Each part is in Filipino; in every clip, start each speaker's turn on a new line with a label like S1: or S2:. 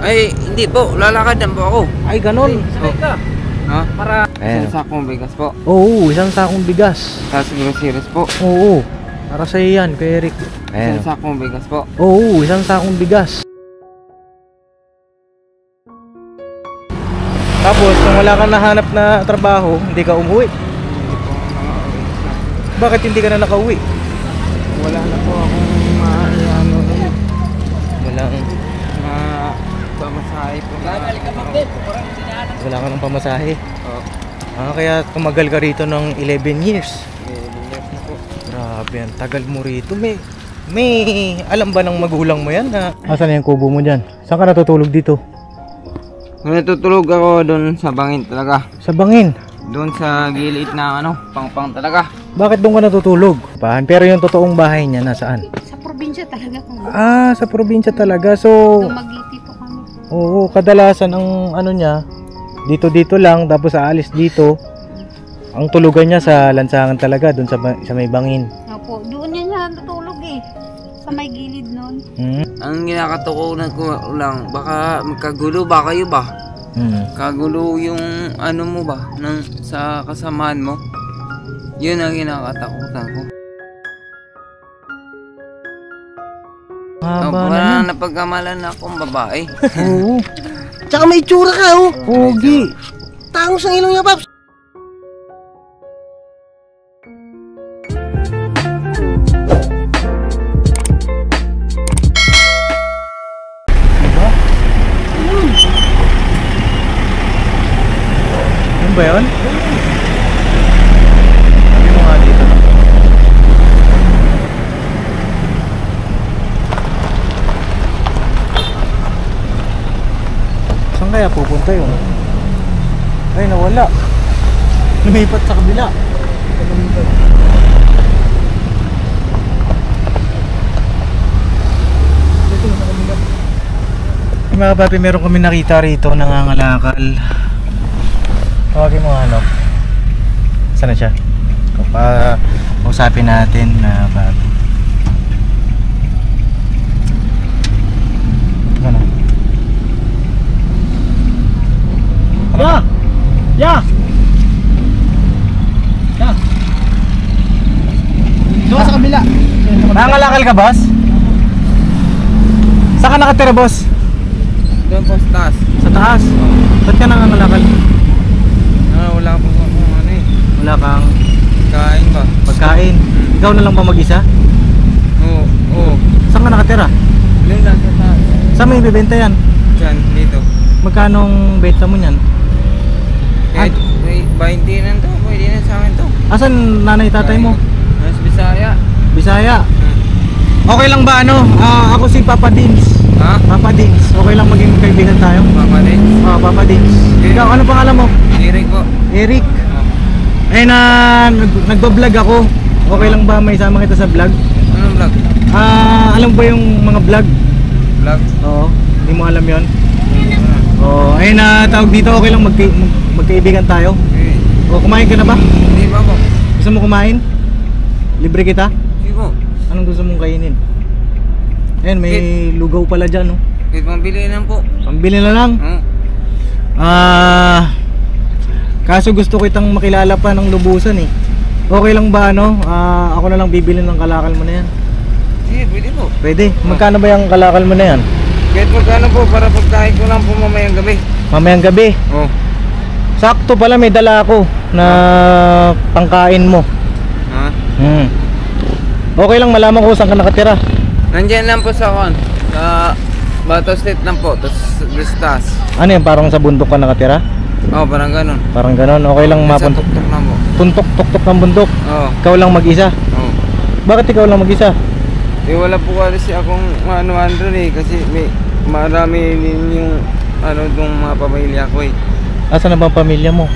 S1: Ay, hindi po. Lalakad lang po ako.
S2: Ay, ganon.
S1: Sakay ka. Ha?
S2: Para...
S1: Isang sakong bigas po.
S2: Oo, isang sakong bigas.
S1: Tapos groceries po.
S2: Oo. Para sa'yo yan, kay Eric.
S1: Isang sakong bigas po.
S2: Oo, isang sakong bigas. Tapos, kung wala kang nahanap na trabaho, hindi ka umuwi.
S1: Hindi po ako nakauwi.
S2: Bakit hindi ka na nakauwi?
S1: Wala na po akong ano rin.
S2: Walang...
S1: pamasahe po na.
S2: Wala ka ng pamasahe.
S1: Oo.
S2: Kaya tumagal ka rito ng 11 years.
S1: Left na po.
S2: Grabe, ang tagal mo rito. May alam ba ng magulang mo yan? Asan na yung kubo mo dyan? Saan ka natutulog dito?
S1: Natutulog ako doon sa bangin talaga.
S2: Sa bangin?
S1: Doon sa gilid na pang talaga.
S2: Bakit doon ka natutulog? Pero yung totoong bahay niya nasaan?
S3: Sa probinsya talaga kami.
S2: Sa probinsya talaga. So,
S3: Dumagiti po kami.
S2: oo, kadalasan ang ano niya, dito lang, tapos aalis dito. Ang tulugan niya sa lansangan talaga, doon sa may bangin.
S3: Opo, doon yan siya natutulog eh. Sa may gilid nun.
S1: Ang ginakatukunan ko lang, baka magkagulo ba kayo ba? Kagulo yung ano mo ba, sa kasamaan mo? Yun ang ginakatakutan ko. Parang napagkamalan na akong babae.
S2: Oo.
S4: Tsaka may itsura ka, oh.
S2: Pogi.
S4: Tangos ang ilong niya, Paps.
S2: Diba? Ano ba yun? Sabi mo nga dito. Saan kaya pupunta yun? Ay, nawala. Lumipat sa kabila. Mga papi, meron kami nakita rito nangangalakal. Tawagin mo ano? Saan na siya? Usapin natin na papi. Ano? Ya! Ya! Ya! Doon sa kabila. Nangangalakal ka, boss? Saan ka nakatira, boss?
S1: Doon po sa taas.
S2: Sa taas? Ba't ka nangangalakal?
S1: Wala po akong ano eh.
S2: Wala kang
S1: Kain ba?
S2: pagkain. Ikaw na lang ba mag-isa?
S1: Oo.
S2: Saan ka nakatira?
S1: Doon lang sa taas.
S2: Saan may ibibenta yan?
S1: Diyan, dito.
S2: Magkanong benta mo yan?
S1: Kahit may 20 na to, pwede na sa akin to.
S2: Asan nanay tatay mo?
S1: Mas Bisaya.
S2: Bisaya. Okay lang ba ano? Ako si Papa Dins.
S1: Ha?
S2: Papa Dins. Okay lang maging kaibigan tayo?
S1: Papa din?
S2: Papa Dins. Ikaw, ano pangalan mo?
S1: Eric po.
S2: Eric. Ay nagbablog ako. Okay lang ba may sama kita sa vlog?
S1: Anong vlog?
S2: Alam ba yung mga vlog?
S1: Vlog?
S2: Oo. Hindi mo alam yon? Oo. Ay tawag dito, okay lang magkaibigan tayo?
S1: Okay.
S2: O, kumain ka na ba?
S1: Hindi pa po.
S2: Gusto mo kumain? Libre kita?
S1: Hindi po.
S2: Anong gusto mong kainin? Ayan, may lugaw pala dyan, no?
S1: Kahit pambili lang po.
S2: Pambili na lang. Kaso gusto kitang makilala pa ng lubusan eh. Okay lang ba ano? Ako na lang bibili ng kalakal mo na yan.
S1: Sige, pwede po.
S2: Pwede. Magkano ba yung kalakal mo na yan?
S1: Kahit magkano po, para pagkain ko lang po mamayang gabi.
S2: Mamayang gabi.
S1: Oo.
S2: Sakto pala, may dala ako na pangkain mo.
S1: Ha?
S2: Okay lang malaman ko saan ka nakatira.
S1: Nandyan lang po sa Bato State lang po, tapos Vistas.
S2: Ano yan, parang sa bundok ka nakatira?
S1: Oo, parang ganun.
S2: Parang ganon, okay lang
S1: Sa
S2: mapuntok.
S1: tuktok lang po.
S2: Tuntok-tuktok ng bundok.
S1: Oo.
S2: Ikaw lang mag-isa.
S1: Oo.
S2: Bakit ikaw lang mag-isa?
S1: Wala po kasi akong ano eh, kasi may marami din yung dong mga pamilya ko eh.
S2: Asan na ba ang pamilya mo?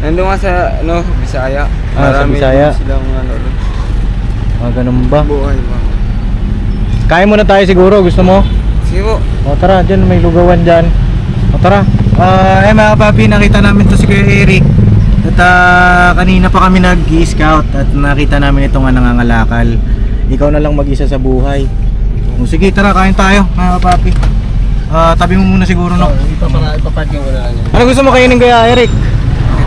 S1: Nandun nga sa Bisaya.
S2: Sa Bisaya.
S1: Din silang
S2: Ganun ba?
S1: buhay ba.
S2: Kain muna tayo siguro, gusto mo?
S1: Sige po.
S2: O tara, dyan may lugawan dyan. O tara. Mga papi, nakita namin to si Kuya Eric. At kanina pa kami nag-i-scout at nakita namin ito nga nangangalakal. Ikaw na lang mag-isa sa buhay. O sige, tara, kain tayo mga papi. tabi mo muna siguro, no?
S4: Ipaparking ko na lang yan.
S2: Ano gusto mo kainin, Kuya Eric?
S1: Ito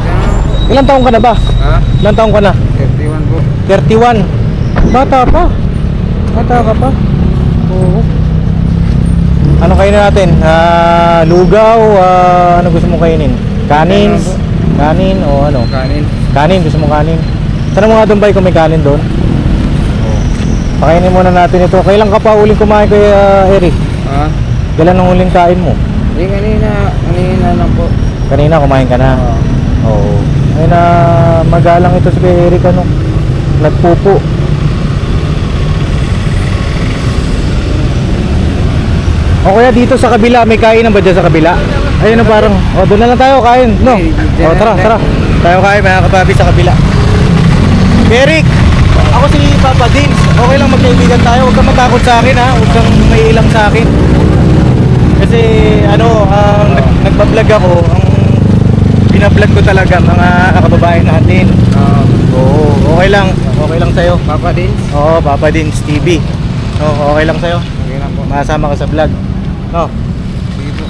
S1: na po.
S2: Ilang taong ka na ba?
S1: Ha?
S2: Ilang taong ka na?
S1: 31 po.
S2: 31. Bata pa. Bata ka pa. Oo. Ano kainin natin? Lugaw, ano gusto mo kainin? Kanin? Kanin o ano?
S1: Kanin.
S2: Kanin, gusto mo kanin? Tanong mo nga doon ba kung may kanin doon? Pakainin muna natin ito. Kailan ka pa uling kumain, Kuya Eric?
S1: Ha?
S2: Kailan ang uling kain mo?
S1: Kanina lang po.
S2: Kanina kumain ka na? Oo. Ay na magalang ito si Kuya Eric, ano? Nagpupo. O kaya dito sa kabila, may kainan ba dyan sa kabila? Ayun na parang, doon na lang tayo kain, no? Tara. Tayo kain mga kababi sa kabila. Eric, ako si Papa Dins. Okay lang magkaibigan tayo, huwag kang matakot sa akin, ha? Huwag kang maiilang sa akin. Kasi nagpa-vlog ako, ang binablog ko talaga mga kababayan natin. Oo, okay lang sa'yo.
S1: Papa din?
S2: Oo, Papa Dins TV. Oo, okay lang sa'yo.
S1: Okay lang po.
S2: Masama ka sa vlog. No?
S1: Sige po.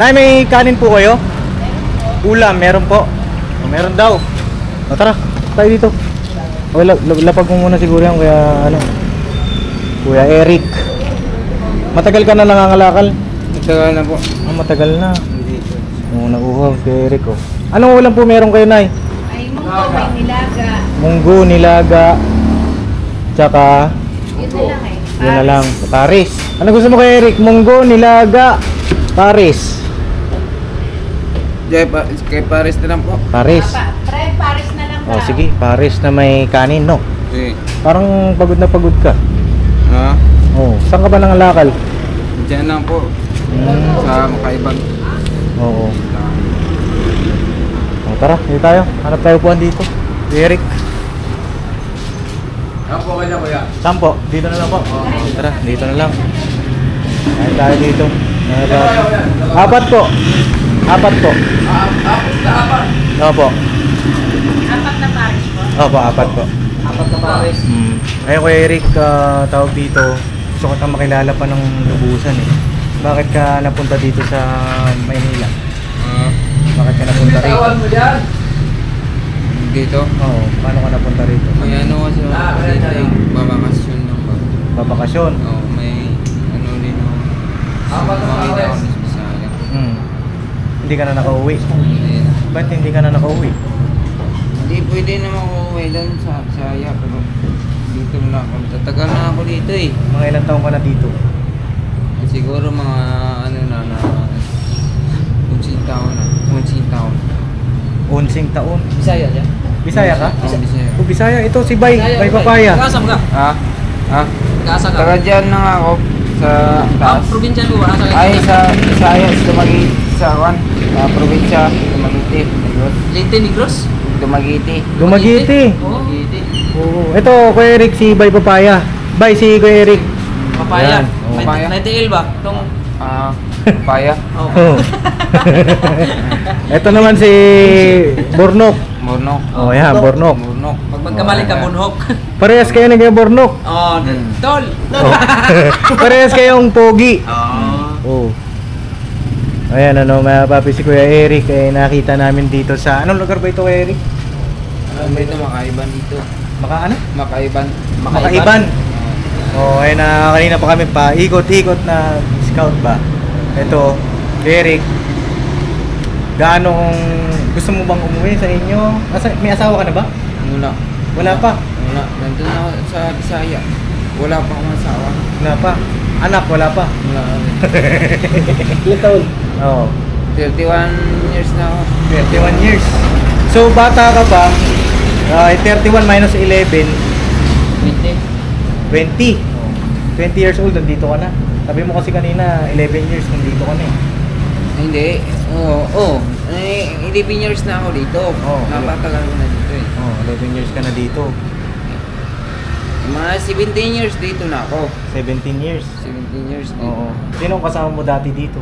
S2: Nay, may kanin po kayo? Ulam, meron po. Meron daw. Tara, tayo dito. Okay, lapag mo muna siguro yan, Kuya Eric. Matagal ka na nangangalakal?
S1: Matagal na po.
S2: Matagal na.
S1: Hindi po.
S2: Oo, nauuhaw, Kuya Eric, oh. Anong ulam po meron kayo, Nay?
S3: Ay, munggo, may nilaga.
S2: Munggo, nilaga, tsaka
S3: Yun na lang eh.
S2: yun na lang, Paris. Ano gusto mo kay Eric? Munggo, nilaga, Paris.
S1: Kay Paris na lang po.
S2: Paris.
S3: Try Paris na lang
S2: Oh, sige, Paris na may kanin, no?
S1: Okay.
S2: Parang pagod na pagod ka.
S1: Ha?
S2: Oh, saan ka ba nangalakal?
S1: Diyan lang po. Sa Makaibag.
S2: Oo. Oh, tara, dito tayo. Hanap tayo upuan dito. Eric.
S1: Ako po kanya kuya.
S2: Sampo, dito na lang po. Tara, dito na lang. Kain tayo dito. Apat po. Apat po. Opo.
S3: Apat na Paris po.
S2: Opo, apat po.
S1: Apat na Paris.
S2: Ayun, Kuya Eric, tawag dito. Gusto ko tayong makilala pa ng lubusan eh. Bakit ka napunta dito sa Maynila? Bakit ka napunta rito?
S1: mo dyan? Dito?
S2: Oo, paano ka napunta rito?
S1: May ano kasi ako dito yung babakasyon lang ba?
S2: Babakasyon?
S1: Oo, may ano din ako. Makita ako sa Bisaya.
S2: Hindi ka na nakauwi?
S1: Hindi na.
S2: Ba't hindi ka na nakauwi?
S1: Hindi pwede naman ako uwi doon sa Bisaya pero dito na ako. Tatagal na ako dito eh.
S2: Mga ilang taong ka na dito?
S1: Siguro mga ano na 11 taon na. 11 taon.
S2: 11 taon?
S5: Bisaya dyan?
S2: Bisaya ka?
S1: Oo, Bisaya.
S2: O Bisaya, ito si Bay, Bay Papaya.
S5: Kaasa mo ka?
S1: Ha? Ha?
S5: Kaasa ka?
S1: Taga dyan na nga ako sa taas.
S5: Probinsya mo, asa ka?
S1: Ay, sa Visayas, Dumaguete, sa Juan. Sa probinsya, Dumaguete, Negros.
S5: Leyte Negros?
S1: Dumaguete.
S2: Dumaguete.
S5: Oo.
S1: Dumaguete.
S2: Oo. Ito, Kuya Eric, si Bay Papaya. Bay, si Kuya Eric.
S5: Papaya.
S2: Ayan, oo.
S1: Papaya.
S5: Naitiil ba? Itong...
S1: Paya.
S5: Oo.
S2: Ito naman si Bornok.
S1: Murnok.
S2: Oh, yan, Bornok.
S1: Murnok.
S5: Pag magkamali ka, bunhok.
S2: Parehas kayo na kayo Bornok.
S5: Oo. Tol!
S2: Oh. Parehas kayong pogi.
S5: Oo.
S2: Oh. Ayan, ano, mga papi, si Kuya Eric, nakita namin dito sa... Anong lugar ba ito, Kuya Eric?
S1: Ano ba ito? Makaiban dito.
S2: Ano?
S1: Makaiban.
S2: Makaiban. Oh, ayun na, kanina pa kami pa ikot-ikot na scout ba. Ito, Eric. Gaano kung gusto mo bang umuwi sa inyo? May asawa ka na ba?
S1: Wala.
S2: Wala pa.
S1: Wala. Nandun ako sa Bisaya. Wala pa akong asawa.
S2: Wala pa. Anak, wala pa.
S1: Wala.
S2: Ilang taon? Oo.
S1: 31 years na ako.
S2: 31 years. So, bata ka pa, 31 minus 11, 20. 20 years old, nandito ka na. Sabi mo kasi kanina, 11 years, nandito ka na eh.
S1: Hindi. Oo. 11 years na ako dito.
S2: Oo.
S1: Napatagal ko na dito eh.
S2: Oh, 11 years ka na dito.
S1: Mga 17 years dito na ako.
S2: 17 years.
S1: 17 years dito.
S2: Oo. Sinong kasama mo dati dito?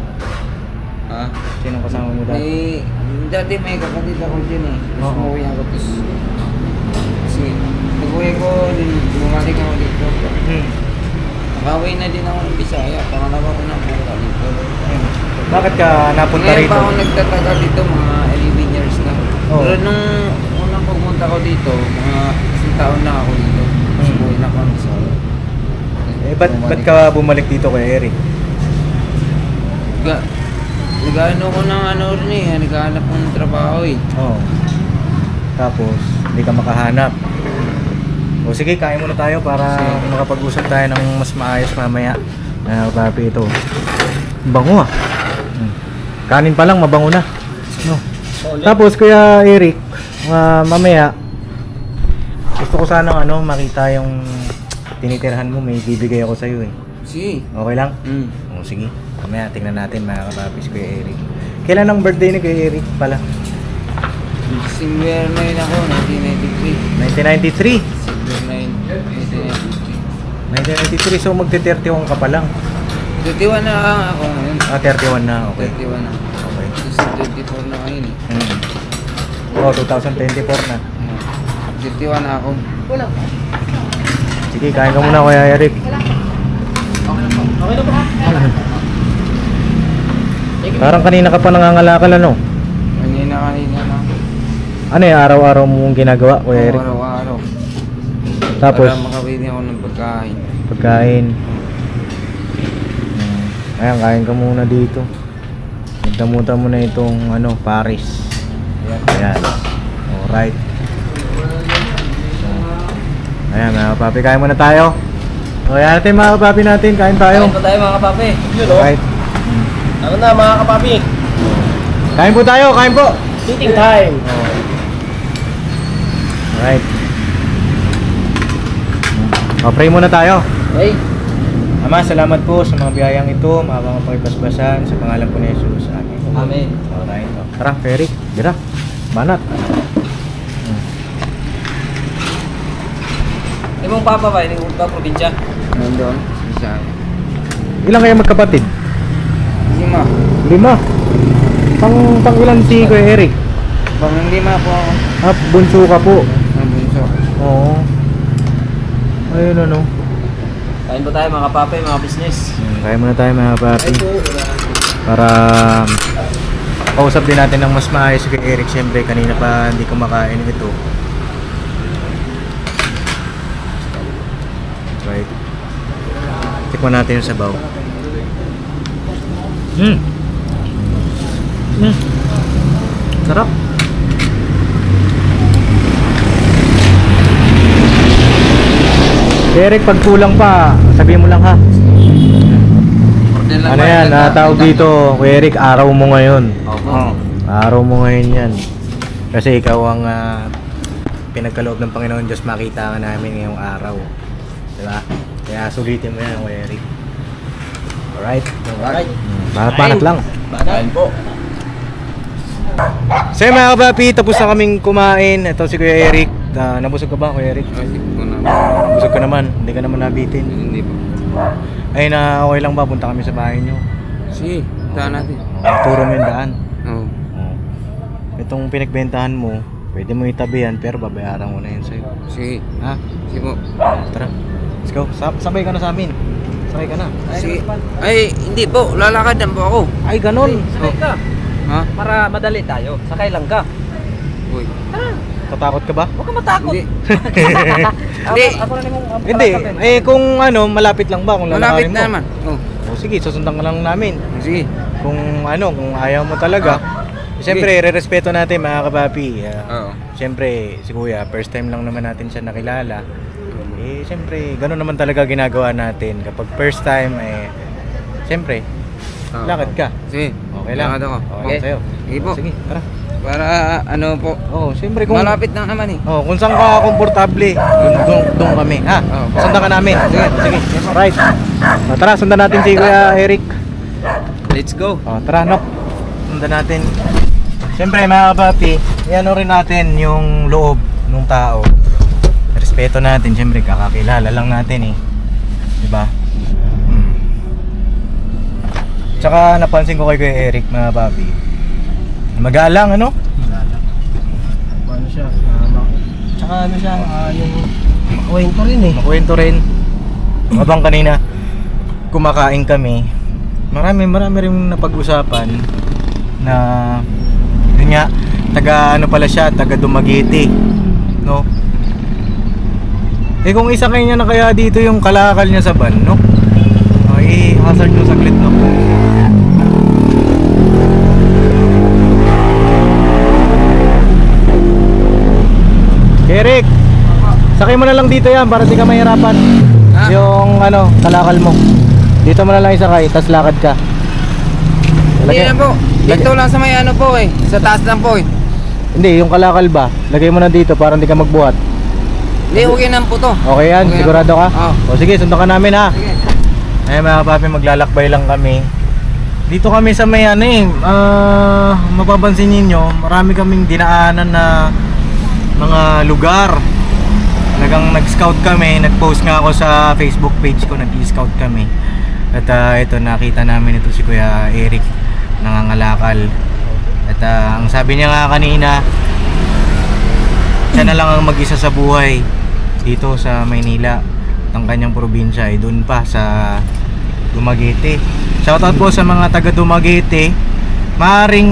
S1: Ha?
S2: Sinong kasama mo dati?
S1: Dati may kapatid ako dyan eh. Tapos
S2: Oo.
S1: umuwi ako. Tapos kasi nag-uwi ko, bumalik ako dito. Nakaway na din ako ng Bisaya. Pangalawa ko na punta dito.
S2: Bakit ka napunta
S1: Ngayon
S2: rito?
S1: pa ako nagtatagal dito, mga 11 years na.
S2: Oo.
S1: Pero nung unang pumunta ko dito, mga 1 taon na ako dito. Tapos buhay na ako ng Bisaya.
S2: Ba't ka bumalik dito kay Eric?
S1: Nag-ano ko ng ano rin eh, naghahanap ko ng trabaho eh.
S2: Oo. Tapos, hindi ka makahanap. O sige, kain muna tayo para makapag-usap tayo ng mas maayos mamaya. Papi, ito. Bango ah. Kanin pa lang, mabango na. No. Tapos, Kuya Eric, mamaya, gusto ko sanang makita yung tinitirhan mo. May bibigay ako sa'yo eh.
S1: Sige.
S2: Okay lang? O sige. Mamaya, tingnan natin mga kapapis, Kuya Eric. Kailan ang birthday ni Kuya Eric pala?
S1: December 9 ako, 1993.
S2: 1993.
S1: December 9, 1993.
S2: 1993, so magte-31 ka pa lang.
S1: 31 na ako ngayon.
S2: 31 na, okay.
S1: 31 na.
S2: Okay.
S1: Kasi 24 na ngayon eh.
S2: Oh, 2024 na.
S1: 31 na ako.
S2: Sige, kain ka muna Kuya Eric. Parang kanina ka pa nangangalakal ano?
S1: Kanina na.
S2: Ano yung araw-araw mong ginagawa Kuya Eric?
S1: Araw-araw.
S2: Tapos?
S1: Para makabili ako ng pagkain.
S2: Pagkain. Ayan, kain ka muna dito. Magdamutan mo na itong Paris. Ayan. Alright. Ayan mga kapapi, kain muna tayo. O yan natin mga kapapi natin, kain tayo.
S5: Kain po tayo mga kapapi.
S2: Alright.
S4: Ano na mga kapapi?
S2: Kain po tayo, kain po.
S4: Eating time!
S2: Alright. O, pray muna tayo.
S4: Okay.
S2: Ama, salamat po sa mga biyayang ito, mga pagpasbasan sa pangalan po ni Jesus. Amen.
S5: Amen.
S2: Alright. O, tara, Eric, gira. Banat.
S5: Ibang papa ba? Hindi ko probinsya.
S1: Nandun. Isa.
S2: Ilan kayo magkapatid?
S1: 5.
S2: 5. Pang ilan si Kuya Eric?
S1: Pang 5 po ako.
S2: Bunso ka po.
S1: Ang bunso.
S2: Oo. Ayun ano.
S5: Kain po tayo mga kapapi, mga business.
S2: Kaya muna tayo mga papi. Para kausap din natin ng mas maayos si Kuya Eric. Siyempre kanina pa hindi kumakain ito. Right. Tikman natin yung sabaw. Sarap. Eric, pag kulang pa, sabihin mo lang ha. Ano yan, tawag dito, Kuya Eric, araw mo ngayon.
S1: Oo.
S2: Araw mo ngayon yan. Kasi ikaw ang pinagkaloob ng Panginoon Diyos, makita ka namin ngayong araw. Diba? Kaya sulitin mo yan, Kuya Eric. Alright?
S5: Alright.
S2: Banat lang.
S5: Kain po.
S2: So yun, mga kapapi, tapos na kaming kumain. Ito si Kuya Eric. Nabusog ka ba, Kuya Eric?
S1: Kasi ko na.
S2: Nabusog ka naman, hindi ka naman nabitin.
S1: Hindi po.
S2: Ay na okay lang ba, punta kami sa bahay nyo.
S1: Sige, taan natin.
S2: Turo mo yung daan.
S1: Oo.
S2: Itong pinagbentahan mo, pwede mo itabi yan, pero babayaran mo na yun sa'yo.
S1: Sige.
S2: Ha?
S1: Sige po.
S2: Tara, let's go. Sabay ka na sa amin. Sabay ka na.
S1: Sige. Ay, hindi po. Lalakad lang po ako.
S2: Ay, ganun.
S5: Sakay ka.
S1: Ha?
S5: Para madali tayo. Sakay lang ka.
S1: Uy.
S2: Tatakot ka ba?
S5: Huwag ka matakot.
S1: Hindi. Hindi.
S5: Ako na nimong
S2: Hindi. Kung malapit lang ba? Kung
S1: Malapit
S2: lalakarin mo.
S1: na naman. Oh.
S2: O sige, susundan ka lang namin.
S1: Sige.
S2: Kung kung ayaw mo talaga. Siyempre, re-respeto natin mga kapapi.
S1: Oo.
S2: Siyempre, si Kuya, first time lang naman natin siya nakilala. Siyempre, gano'n naman talaga ginagawa natin. Kapag first time, siyempre, lakad ka.
S1: Sige.
S2: Okay lang.
S1: Lakad ako.
S2: Okay. Sa'yo.
S1: Sige po.
S2: Sige, tara.
S1: Para ano po.
S2: Siyempre kung...
S1: Malapit lang naman eh.
S2: kung saan ka komportable, doon kami. Ha? Sundan ka namin. Sige. Right. Tara, sundan natin si Kuya Eric.
S1: Let's go.
S2: Tara, Nok. Sundan natin. Siyempre, mga kapapi, iano rin natin yung loob ng tao. Respeto natin, siyempre, kakakilala lang natin eh. Diba? Tsaka napansin ko kay Kuya Eric, mga papi, magalang, ano?
S4: Ano siya? Tsaka ano siya, yung makwento rin eh.
S2: Makwento rin. Habang kanina, kumakain kami, marami rin napag-usapan na yun nga, taga ano pala siya, taga Dumaguete, no? Eh kung isa kanya na kaya dito yung kalakal niya sa van, no? Okay, hazard nyo saglit, no? Eric, sakay mo na lang dito yan para di ka mahirapan. Yung ano, kalakal mo. Dito mo na lang isakay, tas lakad ka.
S1: Hindi na po. Dito lang sa may ano po eh. Sa taas lang po eh.
S2: Hindi, yung kalakal ba? Lagay mo na dito para hindi ka magbuhat.
S1: Hindi, okay na po to.
S2: Okay yan,
S1: Okay
S2: sigurado ka?
S1: Oo.
S2: O sige, sundan ka namin ha.
S1: Sige.
S2: Ay mga papi, maglalakbay lang kami. Dito kami sa may ano eh, mapapansin ninyo, marami kaming dinaanan na mga lugar. Talagang nag-scout kami, nag-post nga ako sa Facebook page ko, nag-i-scout kami. At ito, nakita namin ito si Kuya Eric, nangangalakal. At ang sabi niya nga kanina, siya na lang ang mag-isa sa buhay dito sa Maynila. At ang kanyang probinsya ay doon pa sa Dumaguete. Shoutout po sa mga taga Dumaguete. Maaring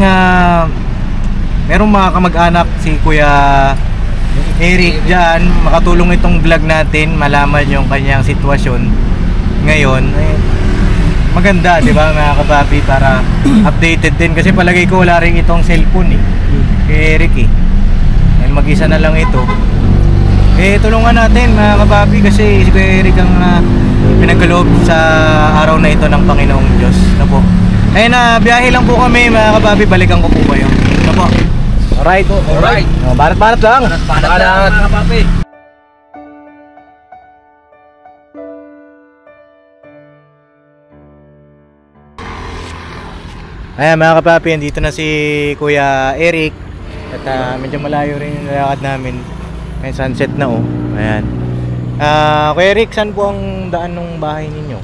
S2: merong mga kamag-anak si Kuya Eric dyan, makatulong itong vlog natin, malaman yung kanyang sitwasyon ngayon. Maganda, di ba mga kapapi, para updated din, kasi palagay ko wala rin itong cellphone eh, kay Eric eh. Dahil mag-isa na lang ito. Tulungan natin mga kapapi, kasi si Kuya Eric ang pinagkaloob sa araw na ito ng Panginoong Diyos. Ano po? Ayun na, biyahe lang po kami mga kapapi, balikan ko po kayo. Ano po? Alright.
S1: Alright.
S2: Barat-barat lang.
S5: Paano lang mga papi?
S2: Ayan mga kapapi, dito na si Kuya Eric. At medyo malayo rin yung lakad namin. May sunset na oh. Ayan. Kuya Eric, saan po ang daan ng bahay ninyo?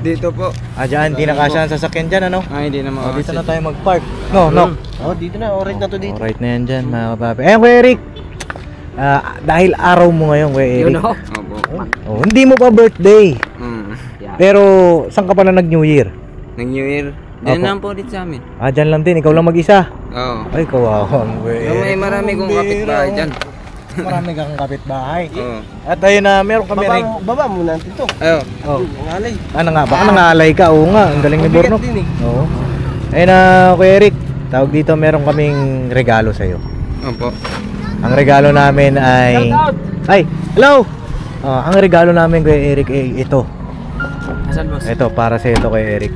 S1: Dito po.
S2: Dyan, di na kasya ang sasakyan dyan ano?
S1: Ay, hindi na
S2: Dito na tayo mag-park. No.
S4: Dito na, alright na to dito.
S2: Alright na yan dyan mga kapapi. Ayan Kuya Eric, dahil araw mo ngayon Kuya Eric.
S1: Opo.
S2: Hindi mo pa birthday.
S1: Yeah.
S2: Pero saan ka pa na nag-New Year?
S1: Nag-New Year. Diyan
S2: Opo.
S1: lang po dito sa amin.
S2: Dyan lang din, ikaw lang mag-isa.
S1: Oo.
S2: Ay, kawawang Kuya
S1: May
S2: Eric.
S1: marami kong kapitbahay dyan.
S2: Marami kang kapitbahay.
S1: Oo.
S2: At ayun na, meron kami rin.
S4: Baba muna natin to.
S1: Ayo.
S2: Oh.
S4: Ngalay.
S2: Ano nga, baka nangalay ka. Oo nga, ang galing ni Bornok.
S4: din eh.
S2: Oo. Ayun na, Kuya Eric, tawag dito, meron kaming regalo sa'yo.
S1: Opo.
S2: Ang regalo namin ay... Ay, hello! Ang regalo namin Kuya Eric ay ito.
S5: Asan boss?
S2: Ito, para sa ito Kuya Eric.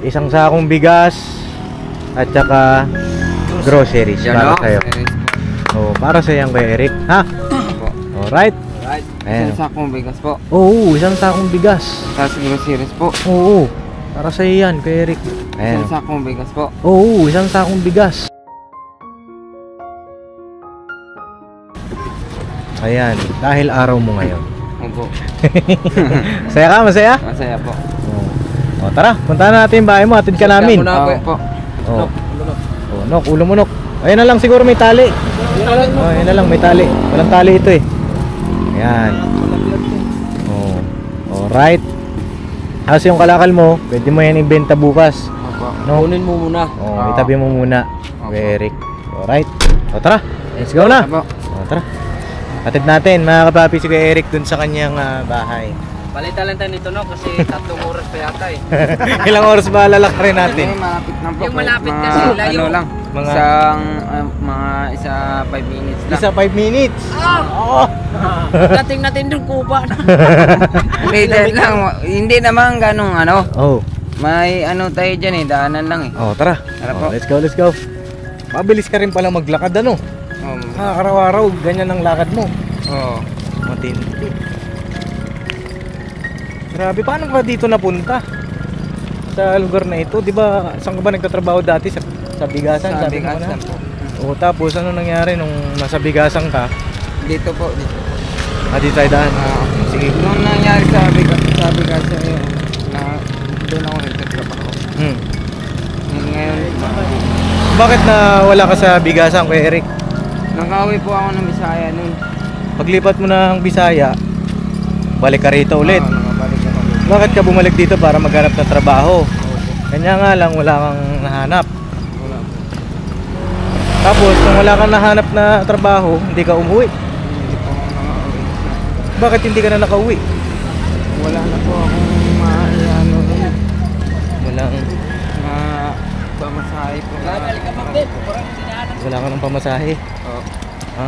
S2: Isang sakong bigas at saka groceries para sa'yo. Oo, para sa yan Kuya Eric. Ha?
S1: Opo.
S2: Alright. Ayan.
S1: Isang sakong bigas po.
S2: Oo, isang sakong bigas.
S1: Tapos groceries po.
S2: Oo, para sa yan Kuya Eric. Ayan.
S1: Isang sakong bigas po.
S2: Oo, isang sakong bigas. Ayan, dahil araw mo ngayon.
S1: Opo.
S2: Masaya ka, masaya?
S1: Masaya po.
S2: O tara, puntahan natin yung bahay mo, atid ka namin.
S1: Opo.
S2: Oh. Nok, ulo mo nok. Ayun na lang siguro may tali. Ayun na lang may tali. Walang tali ito eh. Ayan. Oh. Alright. Kasi yung kalakal mo, pwede mo yan ibenta bukas.
S1: Opo.
S2: No?
S5: Kunin mo muna.
S2: Itabi mo muna.
S1: Opo.
S2: Eric. Alright. O tara, let's go na.
S1: Opo.
S2: O tara. Atid natin mga kapapi si Kuya Eric dun sa kanyang bahay.
S5: Palitan lang tayo nito no kasi 3 oras pa yata eh.
S2: Ilang oras ba lalakarin natin?
S1: Malapit lang po.
S5: Yung malapit
S1: Mga
S5: kasi, layo.
S1: Ano lang.
S2: Mga-
S1: Isang, isa 5 minutes lang.
S2: Isa 5 minutes. Oo.
S5: Dating natin yung kuba.
S1: Later lang. Hindi naman ganong ano.
S2: Oh.
S1: May ano tayo dyan eh. Daanan lang eh.
S2: Oh, tara.
S1: Tara po.
S2: Let's go, let's go. Mabilis ka rin pala maglakad ano? Araw-araw ganyan ang lakad mo.
S1: Oo.
S2: Matindi. Grabe, paano ka dito napunta? Sa lugar na ito, 'di ba? Saan ka ba nagtatrabaho dati sa bigasan?
S1: Sa
S2: Sabi mo
S1: bigasan
S2: na.
S1: po.
S2: O tapos ano nangyari nung nasa bigasan ka?
S1: Dito po. Dito.
S2: Dito tayo daan. Sige.
S1: Nung nangyari sa bigasan yun, na doon ako nagtatrabaho. Ngayon,
S2: Bakit na wala ka sa bigasan, Kuya Eric?
S1: nakauwi po ako ng Bisaya nun.
S2: Paglipat mo na ang Bisaya, balik ka rito ulit.
S4: Nakabalik ako.
S2: Bakit ka bumalik dito para maghanap ng trabaho? Kanya nga lang, wala kang nahanap.
S4: Wala po.
S2: Tapos kung wala kang nahanap na trabaho, hindi ka umuwi.
S1: Hindi po ako nakauwi.
S2: Bakit hindi ka na nakauwi?
S1: Wala na po akong ano rin.
S2: Walang,
S1: Pamasahe po.
S2: wala ka ng pamasahe.
S1: Oh.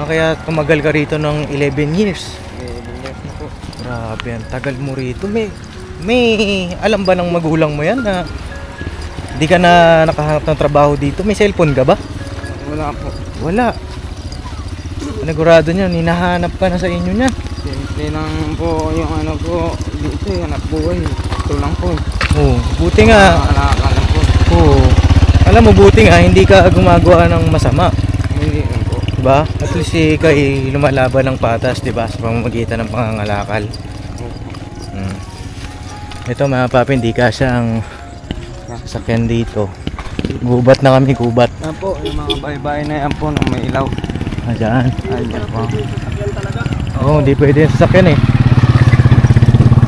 S2: Kaya tumagal ka rito ng 11 years.
S1: Bilis na po.
S2: Grabe, ang tagal mo rito. May alam ba ng magulang mo yan na di ka na nakahanap ng trabaho dito? May cellphone ka ba?
S1: Wala po.
S2: Wala. Panigurado niyan, hinahanap ka na sa inyo niyan.
S1: Simple lang po yung ano ko dito, hanap buhay. Ito lang po.
S2: Oh, buti nga.
S1: Nakakala po.
S2: Oo. Alam mo, buti nga hindi ka gumagawa ng masama.
S1: Hindi lang po.
S2: Diba? At least ika'y lumalaban ng patas, diba? Sa pamamagitan ng pangangalakal. Ito mga papi, hindi kasya ang sasakyan dito. Gubat na kami, gubat.
S1: Yan po, yung mga bahay-bahay na yan po na may ilaw.
S2: Ayan.
S1: Ayan po.
S2: Oo, hindi pwede yung sasakyan eh.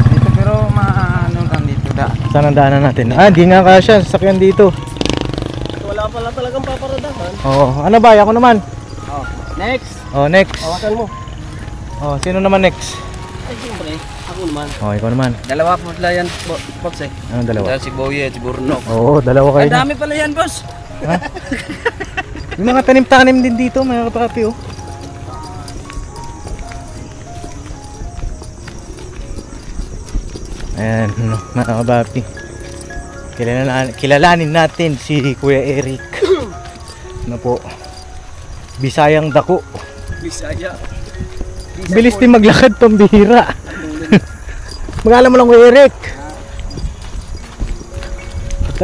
S1: Dito pero maano lang dito da.
S2: Saan ang daanan natin? Hindi nga kasya, sasakyan dito.
S4: Wala pala talagang paparadahan.
S2: Oo, ano ba? Ako naman.
S4: Oh. Next.
S2: Oh, next.
S4: Hawakan mo.
S2: Oh, sino naman next?
S4: Ay, siyempre. Ako naman.
S2: Oh, ikaw naman.
S4: Dalawa po sila yan, boss eh.
S2: Anong dalawa?
S4: Si Boye at si Burnok.
S2: Oo, dalawa kayo
S4: Ang
S2: na.
S4: dami pala yan, boss.
S2: Yung mga tanim-tanim din dito, mga kapapi, oh. Ayan, mga kapapi. Kilalanin natin si Kuya Eric. Ano po? Bisayang dako.
S4: Bisaya.
S2: Bilis din maglakad, pambihira. Magalam mo lang, Kuya Eric. At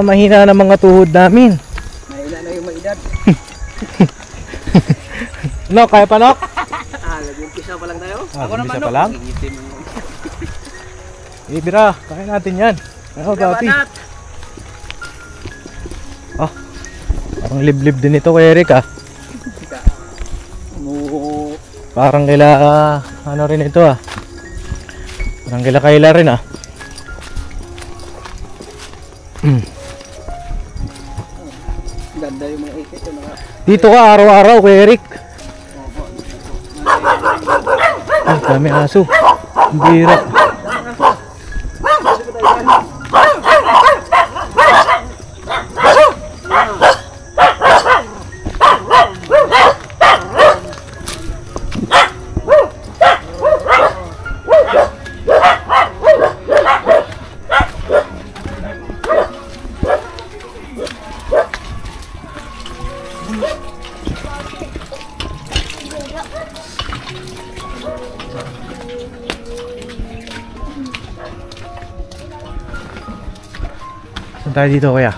S2: mahina na mga tuhod namin.
S4: Mahina na yung maedad.
S2: Nok, kaya pa, Nok?
S4: Nag-umpisa pa lang tayo.
S2: Ako naman, pa lang? Ibira, kaya natin yan. Ano, papi? Oh, parang liblib din ito, Kuya Eric, ah. Parang kila, ano rin ito, ah. Parang kila Kayla rin, ah.
S4: Ganda yung mga ikit.
S2: Dito ka araw-araw, Kuya Eric. Ay, dami aso. Bira. Saan tayo dito, Kuya?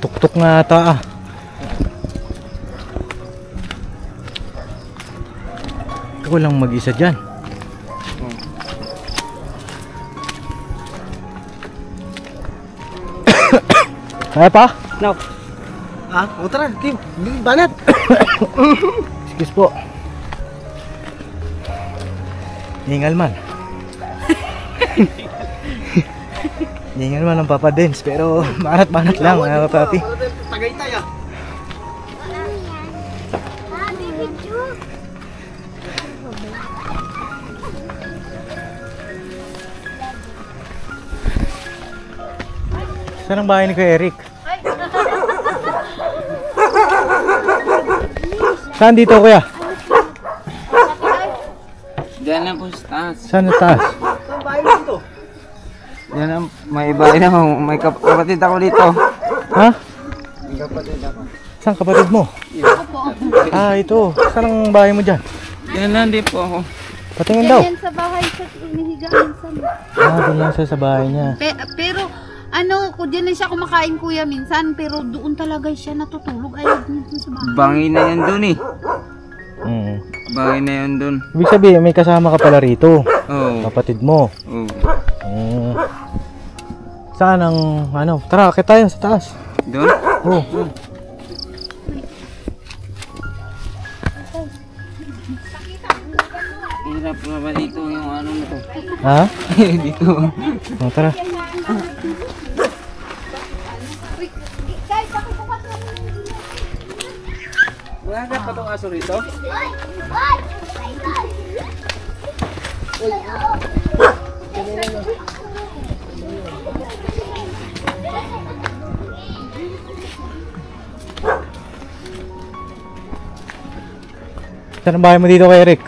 S2: Tuktok nga ata, ah. Ako lang mag-isa dyan. Kaya pa?
S4: No. Ah, tara, Kim. Banat.
S2: Excuse po. Hingal man. Hingal man ang Papa Dens, pero banat-banat lang mga kapapi.
S4: Tagaytay ah.
S2: Saan ang bahay ni Kuya Eric? Saan dito, Kuya?
S1: Diyan lang po sa taas.
S2: Saan na taas?
S4: Ang bahay mo dito.
S1: Diyan lang, may bahay na may kapatid ako dito.
S2: Ha?
S1: May kapatid ako.
S2: Saan kapatid mo? Ah, ito. Saan ang bahay mo dyan?
S1: Diyan lang din po ako.
S2: Patingin daw.
S3: Yan sa bahay sa inihiga minsan.
S2: Doon lang siya sa bahay niya.
S3: Pero ano, diyan lang siya kumakain kuya minsan, pero doon talaga siya natutulog. Ayaw dun sa bahay.
S1: Bangin na yan dun eh. Bahay na yun doon.
S2: Ibig sabihin, may kasama ka pala rito.
S1: Oo.
S2: Kapatid mo.
S1: Oo.
S2: Saan ang ano? Tara, akit tayo sa taas.
S1: Doon?
S2: Oh.
S1: Hirap na ba dito yung ano na to?
S2: Ha?
S1: Dito.
S2: Oh, tara.
S5: Magagat pa itong aso rito?
S2: Saan ang bahay mo dito kay Eric?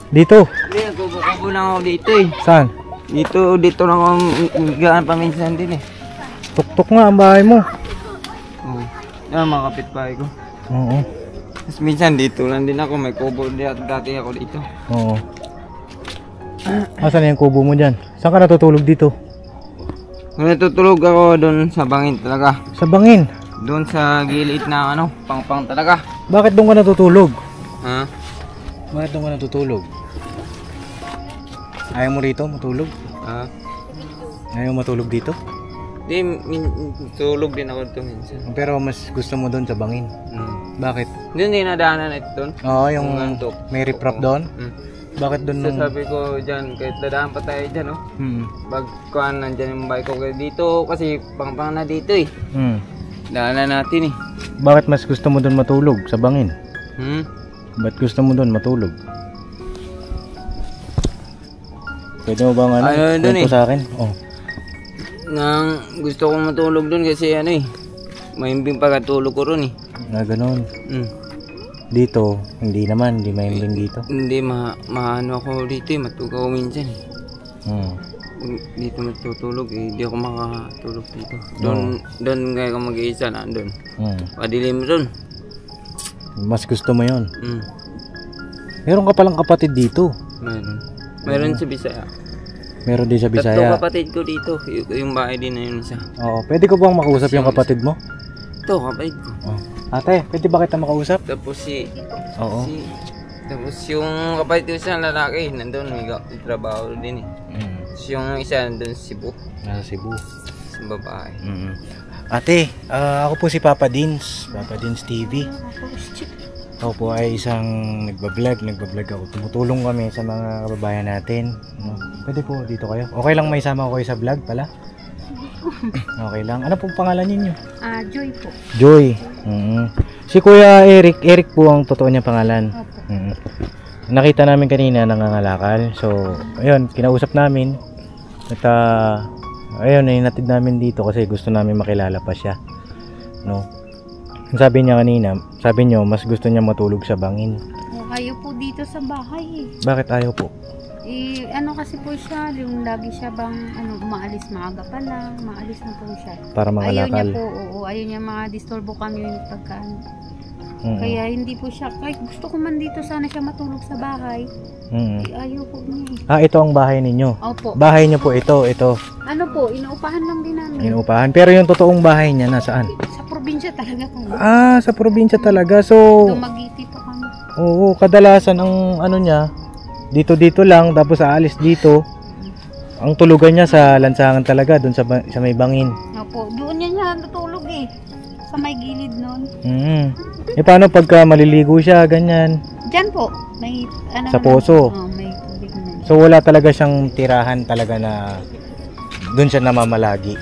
S2: Dito.
S1: Hindi, nagkubo-kubo lang ako dito eh.
S2: Saan?
S1: Dito lang ako gaan paminsan din eh.
S2: Tuktok nga ang bahay mo.
S1: Oo. Yan mga kapitbahay ko.
S2: Oo.
S1: Tapos minsan dito lang din ako. May kubo dati ako dito.
S2: Oo. Asan yung kubo mo dyan? Saan ka natutulog dito?
S1: Kung natutulog ako doon sa bangin talaga.
S2: Sa bangin.
S1: Doon sa gilid na ano, pang talaga.
S2: Bakit doon ka natutulog?
S1: Ha?
S2: Bakit doon ka natutulog? Ayaw mo rito matulog?
S1: Ha?
S2: Ayaw matulog dito?
S1: Hindi, tulog din ako dito minsan.
S2: Pero mas gusto mo doon sa bangin. Bakit?
S1: Doon din nadaanan ito doon.
S2: Oo, yung
S1: Antok.
S2: may riprap doon? Bakit doon nung...
S1: Sabi ko dyan, kahit dadaan pa tayo dyan, oh.
S2: Hmm.
S1: Bagkuhan nandyan yung bike ko. Kaya dito kasi pang na dito eh.
S2: Hmm.
S1: Daanan natin eh.
S2: Bakit mas gusto mo doon matulog sa bangin?
S1: Hmm?
S2: Ba't gusto mo doon matulog? Pwede mo bang ano?
S1: Ayaw doon
S2: kwento
S1: eh.
S2: sa akin? Oh.
S1: Nang gusto kong matulog doon kasi ano eh. Mahimbing pagkatulog ko ron eh.
S2: Na ganun.
S1: Hmm.
S2: Dito, hindi naman. Hindi mahimbing dito.
S1: Hindi maano ako dito eh. Matugaw minsan eh.
S2: Hmm.
S1: Dito matutulog eh. Hindi ako makatulog dito. Doon kaya ka mag-iisa na doon.
S2: Hmm.
S1: Padilim doon.
S2: Mas gusto mo yon.
S1: Hmm.
S2: Meron ka palang kapatid dito.
S1: Meron sa Bisaya.
S2: Meron din sa
S1: Tatlong
S2: Bisaya.
S1: kapatid ko dito. Yung bahay din na yun isa.
S2: Oo. Pwede ko bang makausap yung kapatid mo?
S1: Ito, kapatid ko.
S2: Oh. Ate, pwede ba kita makausap?
S1: Tapos
S2: Oo.
S1: tapos yung kapatid ko isa lalaki, nandun, may trabaho din eh. Tapos yung isa nandun sa Cebu,
S2: Nasa Cebu.
S1: sa babae.
S2: Ate, ako po si Papa Dins. Papa Dins TV. Ako po ay isang nagbablog ako. Tumutulong kami sa mga kababayan natin. Pwede po dito kayo. Okay lang may sama ko kayo sa vlog pala? Okay lang. Ano pong pangalan ninyo?
S3: Joy po.
S2: Joy. Si Kuya Eric po ang totoo niyang pangalan. Nakita namin kanina nangangalakal. So, ayun, kinausap namin. At ayun, hinatid namin dito kasi gusto namin makilala pa siya. No? Sabi niya kanina, sabi niyo mas gusto niya matulog sa bangin.
S3: Ayaw po dito sa bahay eh.
S2: Bakit ayaw po?
S3: Ano kasi po siya, yung lagi siya bang umaalis maaga pa lang, maalis na po siya.
S2: Para
S3: Ayaw niya
S2: mangalakal.
S3: po, ayaw niya disturbo kami yung pagkaan. Kaya hindi po siya, kahit gusto ko man dito sana siya matulog sa bahay, ayaw po niya.
S2: Ito ang bahay ninyo.
S3: Opo.
S2: Bahay niyo po ito.
S3: Ano po, inuupahan lang din namin.
S2: Inuupahan. Pero yung totoong bahay niya nasaan?
S3: Sa probinsya talaga kami.
S2: Sa probinsya talaga. So,
S3: Dumagiti po kami.
S2: oo, kadalasan ang ano niya, dito lang, tapos aalis dito. Ang tulugan niya sa lansangan talaga, doon sa may bangin.
S3: Opo, doon niya natutulog eh. Sa may gilid nun.
S2: Paano pagka maliligo siya, ganyan?
S3: Diyan po, may
S2: Sa poso.
S3: May tubig na.
S2: So wala talaga siyang tirahan talaga na doon siya namamalagi.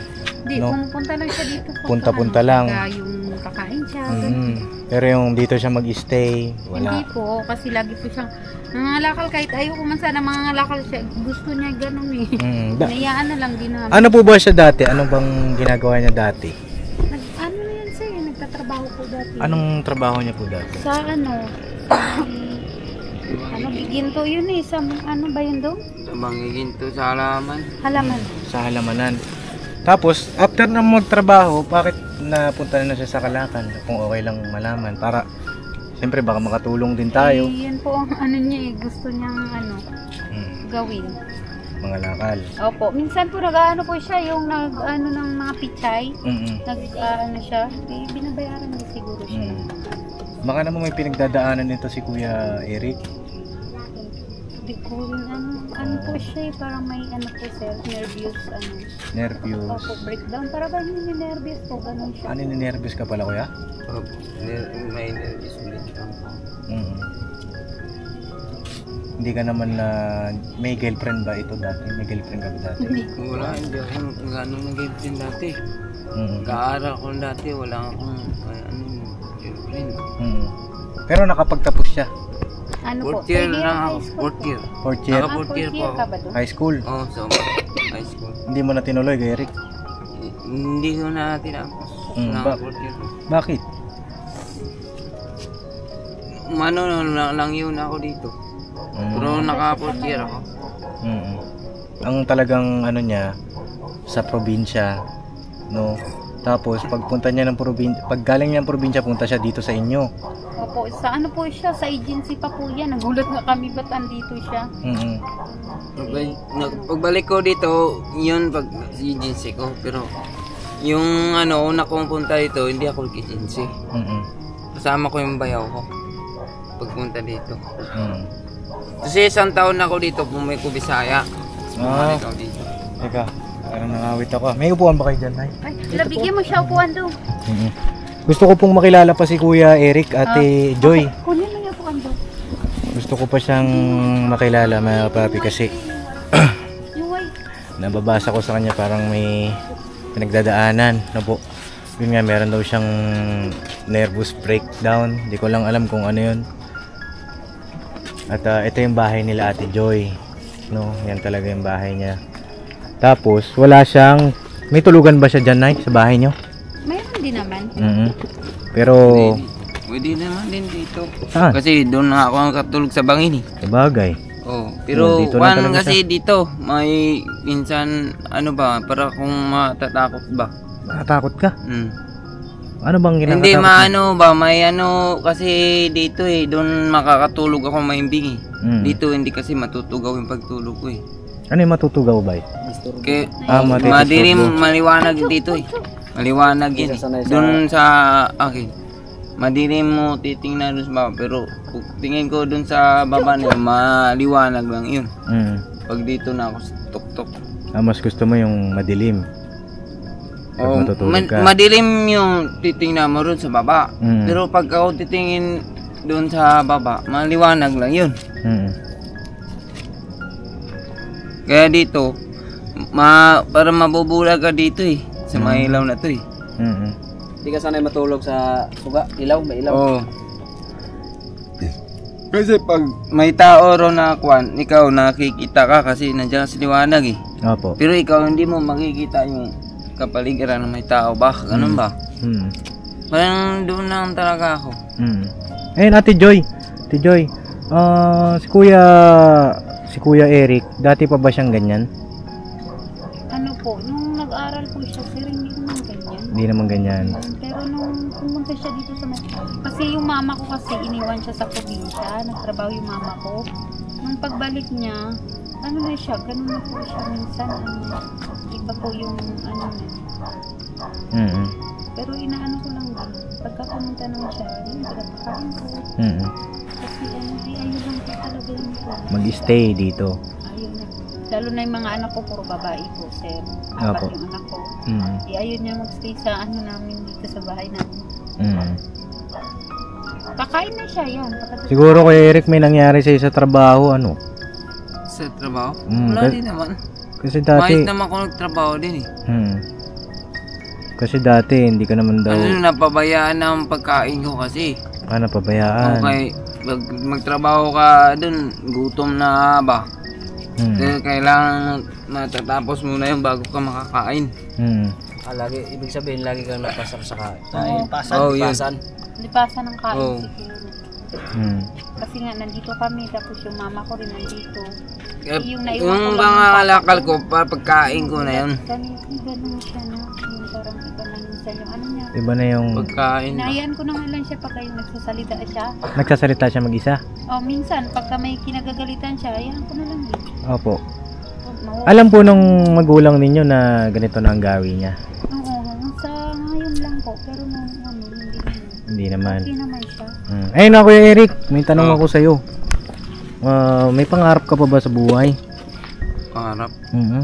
S3: Hindi,
S2: no?
S3: pumupunta lang siya dito.
S2: Punta-punta lang.
S3: Yung kakain siya. ganun.
S2: Pero yung dito siya mag-stay, wala.
S3: Hindi po, kasi lagi po siyang nangangalakal kahit ayoko man sana mangangalakal siya. Gusto niya ganun eh. Nayaan na lang din namin.
S2: Ano po ba siya dati? Ano bang ginagawa niya dati?
S3: Ano na yan sa'yo? Nagtatrabaho po dati.
S2: Anong trabaho niya po dati?
S3: Sa giginto yun eh. Sa ano ba yun doon?
S1: Tabangigin to sa halaman.
S3: Halaman.
S2: Sa halamanan. Tapos, after na magtrabaho, bakit napunta na siya sa Kalakan? Kung okay lang malaman. Para, siyempre baka makatulong din tayo.
S3: Yan po ang ano niya eh. Gusto niyang gawin.
S2: Mga lakal.
S3: Opo. Minsan po nag-ano po siya yung nag-ano ng mga pichay. Nag-ano siya. Binabayaran niya siguro siya.
S2: Baka naman may pinagdadaanan nito si Kuya Eric.
S3: Hindi ko rin ano po siya parang may ano po sir, nervous
S2: Nervous.
S3: Opo, breakdown. Parang ganun yung nervous po, ganun siya.
S2: Ano nervous ka pala, Kuya?
S1: May nervous ulit.
S2: Hindi ka naman na may girlfriend ba ito dati? May girlfriend ka ba dati?
S1: Wala, hindi ako gano'ng nag-girlfriend dati. Kaaral ko dati, wala akong girlfriend.
S2: Pero nakapagtapos siya.
S3: Ano po?
S1: Fourth year
S3: Third
S1: na ako.
S3: high school
S1: Fourth
S3: po.
S1: year.
S2: Fourth year.
S1: Fourth
S3: Fourth
S1: year
S3: year
S1: po
S3: ka
S1: ako.
S3: ba doon?
S2: High school.
S1: Oo, so high school.
S2: Hindi mo na tinuloy, Kuya Eric.
S1: Hindi ko na tinapos. Fourth year.
S2: Bakit?
S1: Ano lang yun ako dito. Pero naka-fourth year ako.
S2: Ang talagang ano niya sa probinsya, no? Tapos pagpunta niya ng probinsya, pag galing niya ng probinsya, punta siya dito sa inyo.
S3: Opo, sa ano po siya, sa agency pa po yan. Nagulat nga kami ba't andito siya.
S1: Pagbalik ko dito, yun pag agency ko. Pero yung ano, una kong punta dito, hindi ako agency. Kasama ko yung bayaw ko pagpunta dito. Kasi isang taon na ako dito, bumalik ko Bisaya. Bumalik ako dito.
S2: Teka, parang nangawit ako. May upuan ba kayo dyan, Nay?
S3: Ay, bigyan mo siya upuan doon.
S2: Gusto ko pong makilala pa si Kuya Eric, Ate Joy.
S3: Kunin mo yung upuan doon.
S2: Gusto ko pa siyang makilala, mga papi, kasi nababasa ko sa kanya parang may pinagdadaanan. No po? Yun nga, meron daw siyang nervous breakdown. Hindi ko lang alam kung ano yun. At ito yung bahay nila Ate Joy. No, yan talaga yung bahay niya. Tapos, wala siyang... May tulugan ba siya dyan, Nay, sa bahay niyo?
S3: Mayroon din naman.
S2: Pero...
S1: Pwede naman din dito.
S2: Saan?
S1: Kasi doon na ako nakatulog sa bangin eh.
S2: Sabagay.
S1: Oh, pero
S2: Dito na talaga
S1: kasi dito, may minsan ano ba, para kung matatakot ba.
S2: Nakatakot ka? Ano bang ginagawa?
S1: Hindi maano ba, may ano kasi dito eh, doon makakatulog ako maimbing eh. Dito hindi kasi matutugaw yung pagtulog ko eh.
S2: Ano yung matutugaw ba?
S1: Kaya
S2: matitisturbo.
S1: madilim, maliwanag dito eh. Maliwanag yun eh. Doon sa akin. Madilim mo titingnan doon sa baba, pero tingin ko doon sa baba nila, maliwanag lang yun. Pag dito na ako sa tuktok.
S2: Mas gusto mo yung madilim?
S1: Oh, madilim yung titingnan mo doon sa baba. Pero pag ako titingin doon sa baba, maliwanag lang yun. Kaya dito, para mabubulag ka dito eh. Sa mga ilaw na to eh.
S5: Hindi ka sanay matulog sa suga, ilaw, may ilaw.
S1: Oo. Kasi pag may tao ro na kwan, ikaw nakikita ka kasi nandiyan sa liwanag eh.
S2: Opo.
S1: Pero ikaw hindi mo makikita yung kapaligiran ng may tao ba? Ganun ba? Parang doon lang talaga ako.
S2: Ayun, Ate Joy. Ate Joy, si Kuya Eric, dati pa ba siyang ganyan?
S3: Ano po, nung nag-aral po siya, sir, hindi naman ganyan.
S2: Hindi naman ganyan.
S3: Pero nung pumunta siya dito sa kasi yung mama ko kasi iniwan siya sa probinsya, nagtrabaho yung mama ko. Nung pagbalik niya, ano na siya, ganun na po siya minsan, iba po yung ano niya. Pero inaano ko lang din, pagka pumunta naman siya, yun, pinapakain ko. Kasi ayaw lang po talaga yun po.
S2: Mag-stay dito.
S3: Ayaw na. Lalo na yung mga anak ko, puro babae po, sir.
S2: Opo.
S3: Yung anak ko. Ayaw niya mag-stay sa ano namin dito sa bahay namin. Kakain na siya yan.
S2: Siguro Kuya Eric may nangyari sa'yo sa trabaho, ano?
S1: Sa trabaho? Wala din naman.
S2: Kasi dati...
S1: Mahit naman ako nagtrabaho din eh.
S2: Kasi dati hindi ka naman daw...
S1: Ano napabayaan ng pagkain ko kasi.
S2: Napabayaan.
S1: Okay, magtrabaho ka dun, gutom na ba? Kaya kailangan matatapos muna yung bago ka makakain.
S5: Lagi, ibig sabihin, lagi kang napasar sa kain.
S1: Yun.
S3: Lipasan ng kain siguro.
S2: Mm.
S3: Kasi nga nandito kami, tapos yung mama ko rin nandito.
S1: Yung
S3: naiwan ko lang
S1: mga
S3: yung
S1: kalakal ko, pagkain ko na yun.
S3: Iba naman siya na, yung parang iba na minsan yung ano niya.
S2: Iba na yung...
S1: Pagkain ba?
S3: Hinayaan ko naman lang siya pagka yung nagsasalita siya.
S2: Nagsasalita siya mag-isa?
S3: O minsan, pagka may kinagagalitan siya, hayaan ko na lang din.
S2: Opo. Alam po nung magulang ninyo na ganito na ang gawin niya?
S3: Oo, sa ngayon lang po, pero nung ano, hindi naman.
S2: Hindi naman.
S3: Okay naman siya.
S2: Ayun na Kuya Eric, may tanong
S1: Oh.
S2: ako sa'yo. May pangarap ka pa ba sa buhay?
S1: Pangarap.
S2: Mhm.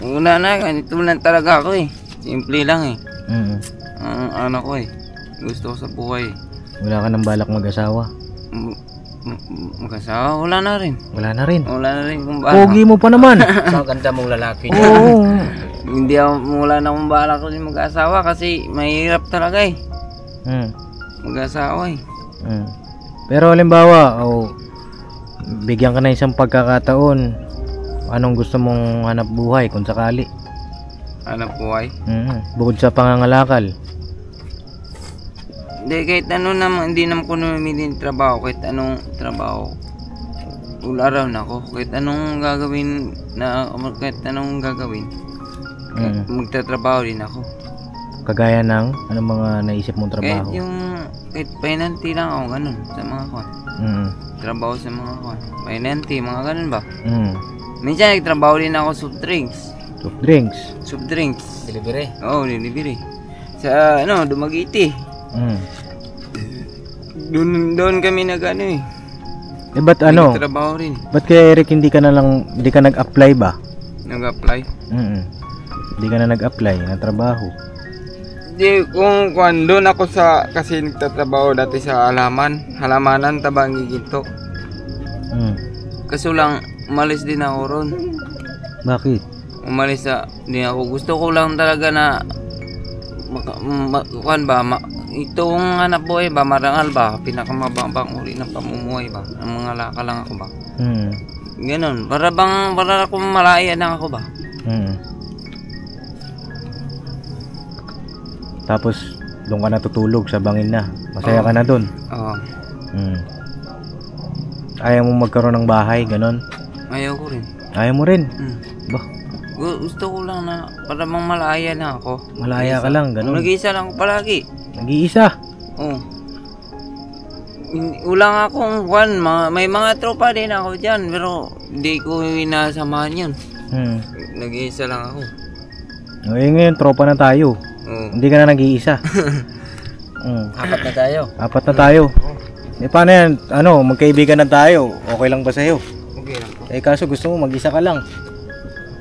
S1: Una na, ganito lang talaga ako eh. Simple lang eh.
S2: Mhm.
S1: Ang ano ko eh. Gusto ko sa buhay.
S2: Wala ka nang balak mag-asawa?
S1: Mag-asawa, wala na rin.
S2: Wala na rin.
S1: Wala na rin kung bala.
S2: Pogi mo pa naman.
S5: So, ganda mong lalaki.
S2: Oo.
S1: Hindi ako, wala na kung bala ko rin mag-asawa kasi mahirap talaga eh.
S2: Mm.
S1: Mag-asawa eh.
S2: Mm. Pero halimbawa, bigyan ka na isang pagkakataon, anong gusto mong hanap buhay kung sakali?
S1: Hanap buhay.
S2: Bukod sa pangangalakal.
S1: Hindi, kahit ano naman, hindi naman ko namimili ng trabaho. Kahit anong trabaho, all around ako. Kahit anong gagawin, magtatrabaho din ako.
S2: Kagaya ng anong mga naisip mong trabaho?
S1: Kahit pinanti lang ako, ganun, sa mga kwan. Trabaho sa mga kwan. Pinanti, mga ganun ba? Minsan nagtrabaho din ako soft drinks.
S2: Soft drinks?
S1: Soft drinks.
S5: Delivery.
S1: Oo, delivery. Sa, Dumaguete. Doon kami nag-ano eh.
S2: Ba't
S1: Nagtrabaho rin.
S2: Ba't kaya Eric hindi ka nag-apply ba?
S1: Nag-apply.
S2: Hindi ka na nag-apply ng trabaho.
S1: Di, kung doon ako kasi nagtatrabaho dati sa halamanan, Tabangi Ginto. Kaso lang, umalis din ako ron.
S2: Bakit?
S1: Umalis din ako. Gusto ko lang talaga na, itong hanap buhay ba, marangal ba, pinakamababang uri ng pamumuhay ba, ang mga laka lang ako ba. Ganon, para akong malaya lang ako ba.
S2: Tapos doon ka natutulog sa bangin na. Masaya ka na doon.
S1: Oo.
S2: Ayaw mo magkaroon ng bahay, ganon?
S1: Ayaw ko rin.
S2: Ayaw mo rin? Ba?
S1: Gusto ko lang na para bang malaya na ako.
S2: Malaya ka lang, ganon?
S1: Nag-iisa lang ako palagi.
S2: Nag-iisa?
S1: Oo. Ulang akong may mga tropa din ako dyan, pero hindi ko inasamahan yun. Nag-iisa lang ako.
S2: Ngayon, tropa na tayo. Hindi ka na nag-iisa.
S5: Apat na tayo.
S2: Apat na tayo. Paano yan? Magkaibigan na tayo. Okay lang ba sa'yo?
S1: Okay lang po.
S2: Kaso gusto mo mag-isa ka lang.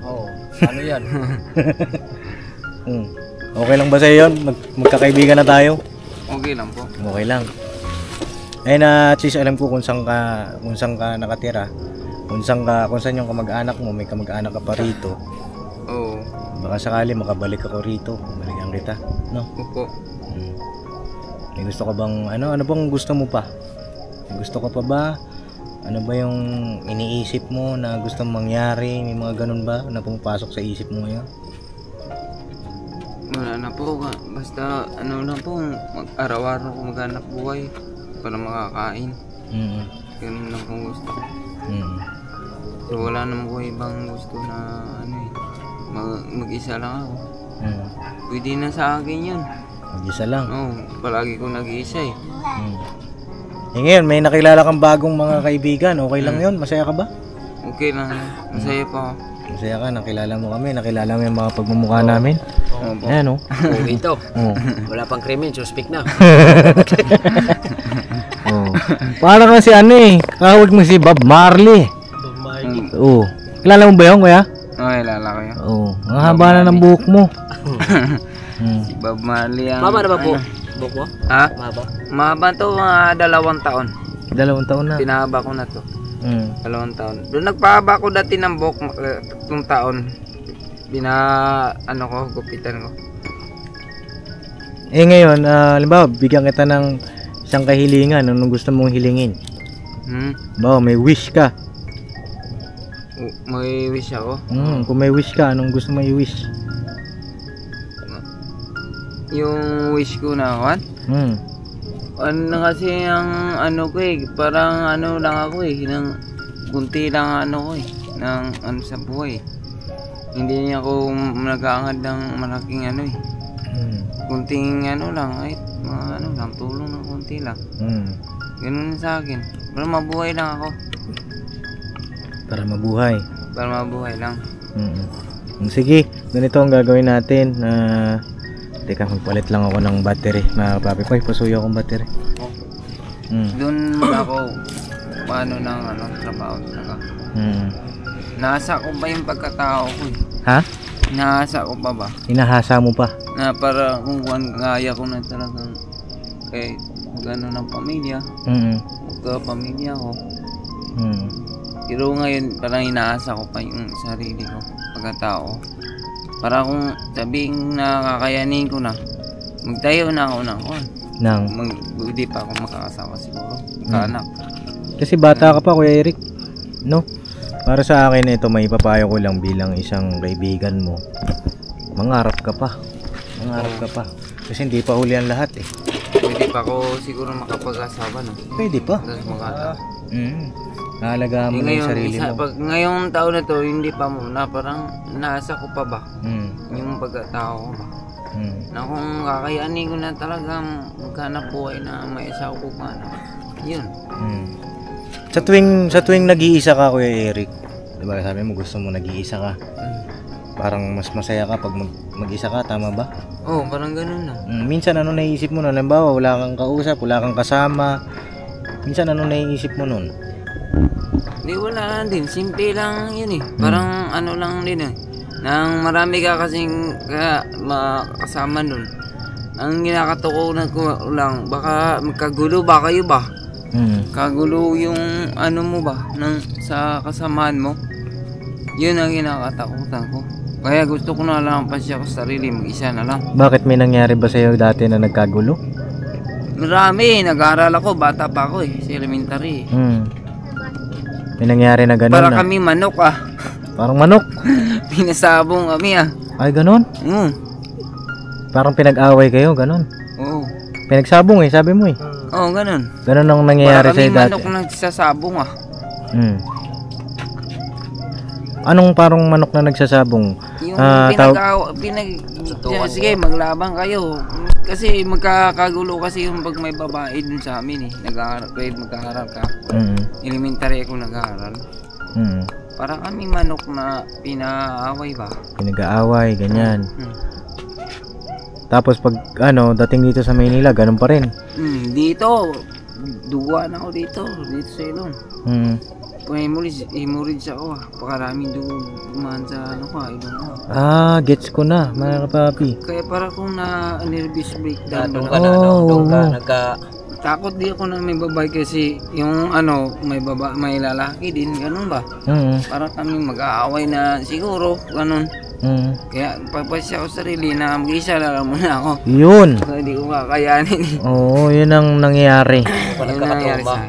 S5: Oo. Ano yan?
S2: Okay lang ba sa'yo yun? Magkakaibigan na tayo?
S1: Okay lang po.
S2: Okay lang. Ayun at least alam ko kung saan ka nakatira. Kung saan yung kamag-anak mo, may kamag-anak ka pa rito.
S1: Oo.
S2: Baka sakali makabalik ako rito. Balikan kita, no?
S1: Opo.
S2: May gusto ka bang, ano bang gusto mo pa? May gusto ka pa ba? Ano ba yung iniisip mo na gusto mangyari? May mga ganun ba na pumapasok sa isip mo ngayon?
S1: Wala na po. Basta na po, araw-araw ko maghanap buhay para makakain. Ganun lang po gusto ko. So wala naman ko ibang gusto na mag-isa lang ako. Pwede na sa akin yun.
S2: Mag-isa lang?
S1: Oo, palagi ko nag-iisa eh.
S2: Ngayon, may nakilala kang bagong mga kaibigan. Okay lang yun? Masaya ka ba?
S1: Okay lang. Masaya pa ako.
S2: Masaya ka, nakilala mo kami. Nakilala mo yung mga pagmumukha namin. Ayan,
S5: Ito. Wala pang krimen, suspect na.
S2: Parang kasi kahawag mo si Bob Marley. Kilala mo ba yun, kuya?
S1: Kilala ko yun.
S2: Ang haba na ng buhok mo.
S1: Si Bob Marley ang...
S5: Mama na ba po? Buhok mo?
S1: Ha?
S5: Maba?
S1: Mahaba to, mga 2 taon.
S2: 2 taon na.
S1: Pinahaba ko na to. 2 taon. Doon nagpahaba ko dati ng buhok 3 taon. Gupitan ko.
S2: Ngayon, halimbawa, bigyan kita ng isang kahilingan. Anong gusto mong hilingin? May wish ka.
S1: May wish ako?
S2: Kung may wish ka, anong gusto mo i-wish?
S1: Yung wish ko na what? Kasi ang ko parang lang ako ng kunti lang ko ng sa buhay. Hindi niya ako nag-aangad ng malaking kunting lang, lang, tulong ng kunti lang. Ganun sa akin. Para mabuhay lang ako.
S2: Para mabuhay? Para
S1: mabuhay lang.
S2: Sige, ganito ang gagawin natin. Teka, magpalit lang ako ng battery. Mga papi, Poy, pasuyo akong battery.
S1: Doon ako, paano ng trabaho talaga. Nasa ko ba yung pagkatao ko eh?
S2: Ha?
S1: Nasa ko pa ba?
S2: Hinahasa mo pa?
S1: Na para kung kaya ko na talagang kahit gano'n ng pamilya. Pamilya ko. Pero ngayon parang inaasa ko pa yung sarili ko, pagkatao. Para kung sabihin na kakayanin ko na, magtayo na ako ng hindi pa ako makakasawa siguro. Magkaanak.
S2: Kasi bata ka pa, Kuya Eric. No? Para sa akin ito, may papayo ko lang bilang isang kaibigan mo. Mangarap ka pa. Kasi hindi pa huli ang lahat eh.
S1: Pwede pa ako siguro makapag-asawa na.
S2: Pwede pa.
S1: Tapos makata.
S2: Nahalagaan mo yung sarili mo.
S1: Pag ngayong taon na to, hindi pa muna, parang nasa ko pa ba? Yung pagkatao ko ba? Na kung kakayanin ko na talagang maghanap buhay na may asawa ko pa na. Yun.
S2: Sa tuwing nag-iisa ka, Kuya Eric, diba sabi mo gusto mo nag-iisa ka, parang mas masaya ka pag mag-isa ka, tama ba?
S1: Oo, parang ganun na.
S2: Minsan ano naiisip mo nun? Halimbawa, wala kang kausap, wala kang kasama. Minsan ano naiisip mo nun?
S1: Di wala lang din, simple lang yun eh. Parang ano lang din eh. Nang marami ka kasing makasama nun. Ang ginakatukunan ko lang, baka magkagulo ba kayo ba? Kagulo yung ano mo ba sa kasamaan mo. Yun ang kinakatakutan ko. Kaya gusto ko na lang pasya ko sarili, mag-isa na lang.
S2: Bakit may nangyari ba sa'yo dati na nagkagulo?
S1: Marami, nag-aaral ako, bata pa ako eh, sa elementary.
S2: May nangyari na gano'n
S1: Para
S2: na?
S1: kami manok ah.
S2: Parang manok?
S1: Pinasabong kami ah.
S2: Ay, gano'n? Parang pinag-away kayo, gano'n?
S1: Oo.
S2: Pinagsabong eh, sabi mo eh.
S1: Oo, ganun.
S2: Ganun ang nangyayari sa'yo dati.
S1: Para kami manok na nagsasabong ah.
S2: Anong parang manok na nagsasabong?
S1: Yung sige, maglaban kayo. Kasi magkakagulo kasi yung pag may babae dun sa amin eh. Magkaaral ka. Elementary ako nag-aaral. Para kami manok na pinaaway ba?
S2: Pinag-aaway, ganyan. Tapos pag dating dito sa Maynila, ganun pa rin.
S1: Dito, duwa na ako dito sa ilong. Hemorrhage ako ah. Pakaraming dumaan sa ilong ko.
S2: Gets ko na, mga kapapi.
S1: Kaya para kung na-nervous breakdown. Takot di ako na may babae kasi yung may lalaki din, ganun ba? Para kami mag-aaway na siguro, ganun. Kaya papasya ko sarili na mag-isa lang muna ako.
S2: Yun.
S1: So, hindi ko kakayanin.
S2: Oo, yun ang nangyayari.
S1: Yun ang nangyayari sa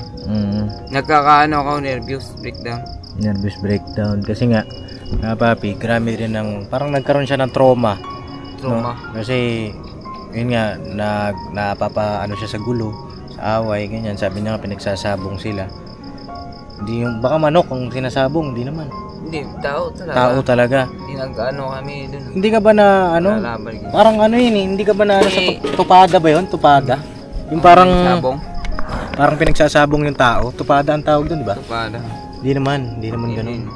S1: nagkakaano ako, nervous breakdown.
S2: Nervous breakdown. Kasi nga, papi, grabe rin parang nagkaroon siya ng trauma. No? Kasi, yun nga, napapaano siya sa gulo, sa away, ganyan. Sabi niya nga, pinagsasabong sila. Hindi yung, baka manok ang sinasabong, hindi naman.
S1: Hindi, tao talaga.
S2: Tao talaga.
S1: Nag-ano kami dun.
S2: Hindi ka ba na, parang hindi ka ba na sa tupada ba yun? Tupada? Yung parang,
S1: sabong?
S2: Parang pinagsasabong yung tao. Tupada ang tawag dun, di ba?
S1: Tupada.
S2: Hindi naman ganun.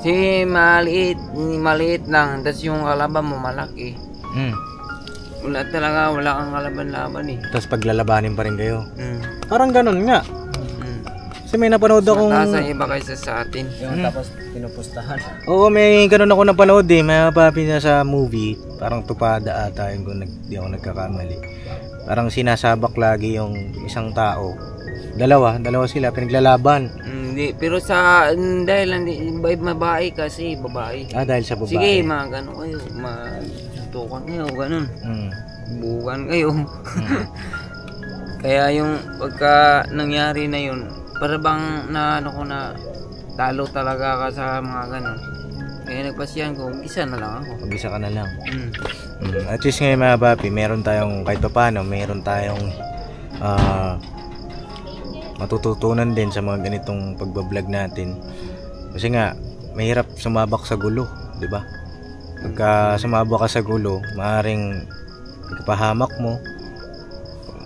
S1: Si maliit lang, tapos yung kalaban mo malaki. Wala kang kalaban-laban eh.
S2: Tapos paglalabanin pa rin kayo. Parang ganun nga. Kasi may napanood akong...
S1: Mataas ang iba kaysa sa atin.
S5: Yung tapos pinupustahan.
S2: Oo, may ganun ako napanood eh. May papi na sa movie. Parang tupada ata yung kung di ako nagkakamali. Parang sinasabak lagi yung isang tao. Dalawa sila, pinaglalaban.
S1: Hindi, pero dahil babae kasi, babae.
S2: Dahil sa babae.
S1: Sige, gano'n kayo, matutukan kayo, gano'n. Bukan kayo. Kaya yung pagka nangyari na yun, para bang na talo talaga ka sa mga gano'n. Kaya nagpasyan ko, isa na lang ako.
S2: Mag-isa ka na lang. At least ngayon mga papi, meron tayong kahit pa paano, meron tayong matututunan din sa mga ganitong pagbablog natin. Kasi nga, mahirap sumabak sa gulo, di ba? Pagka sumabak ka sa gulo, maaaring ipahamak mo.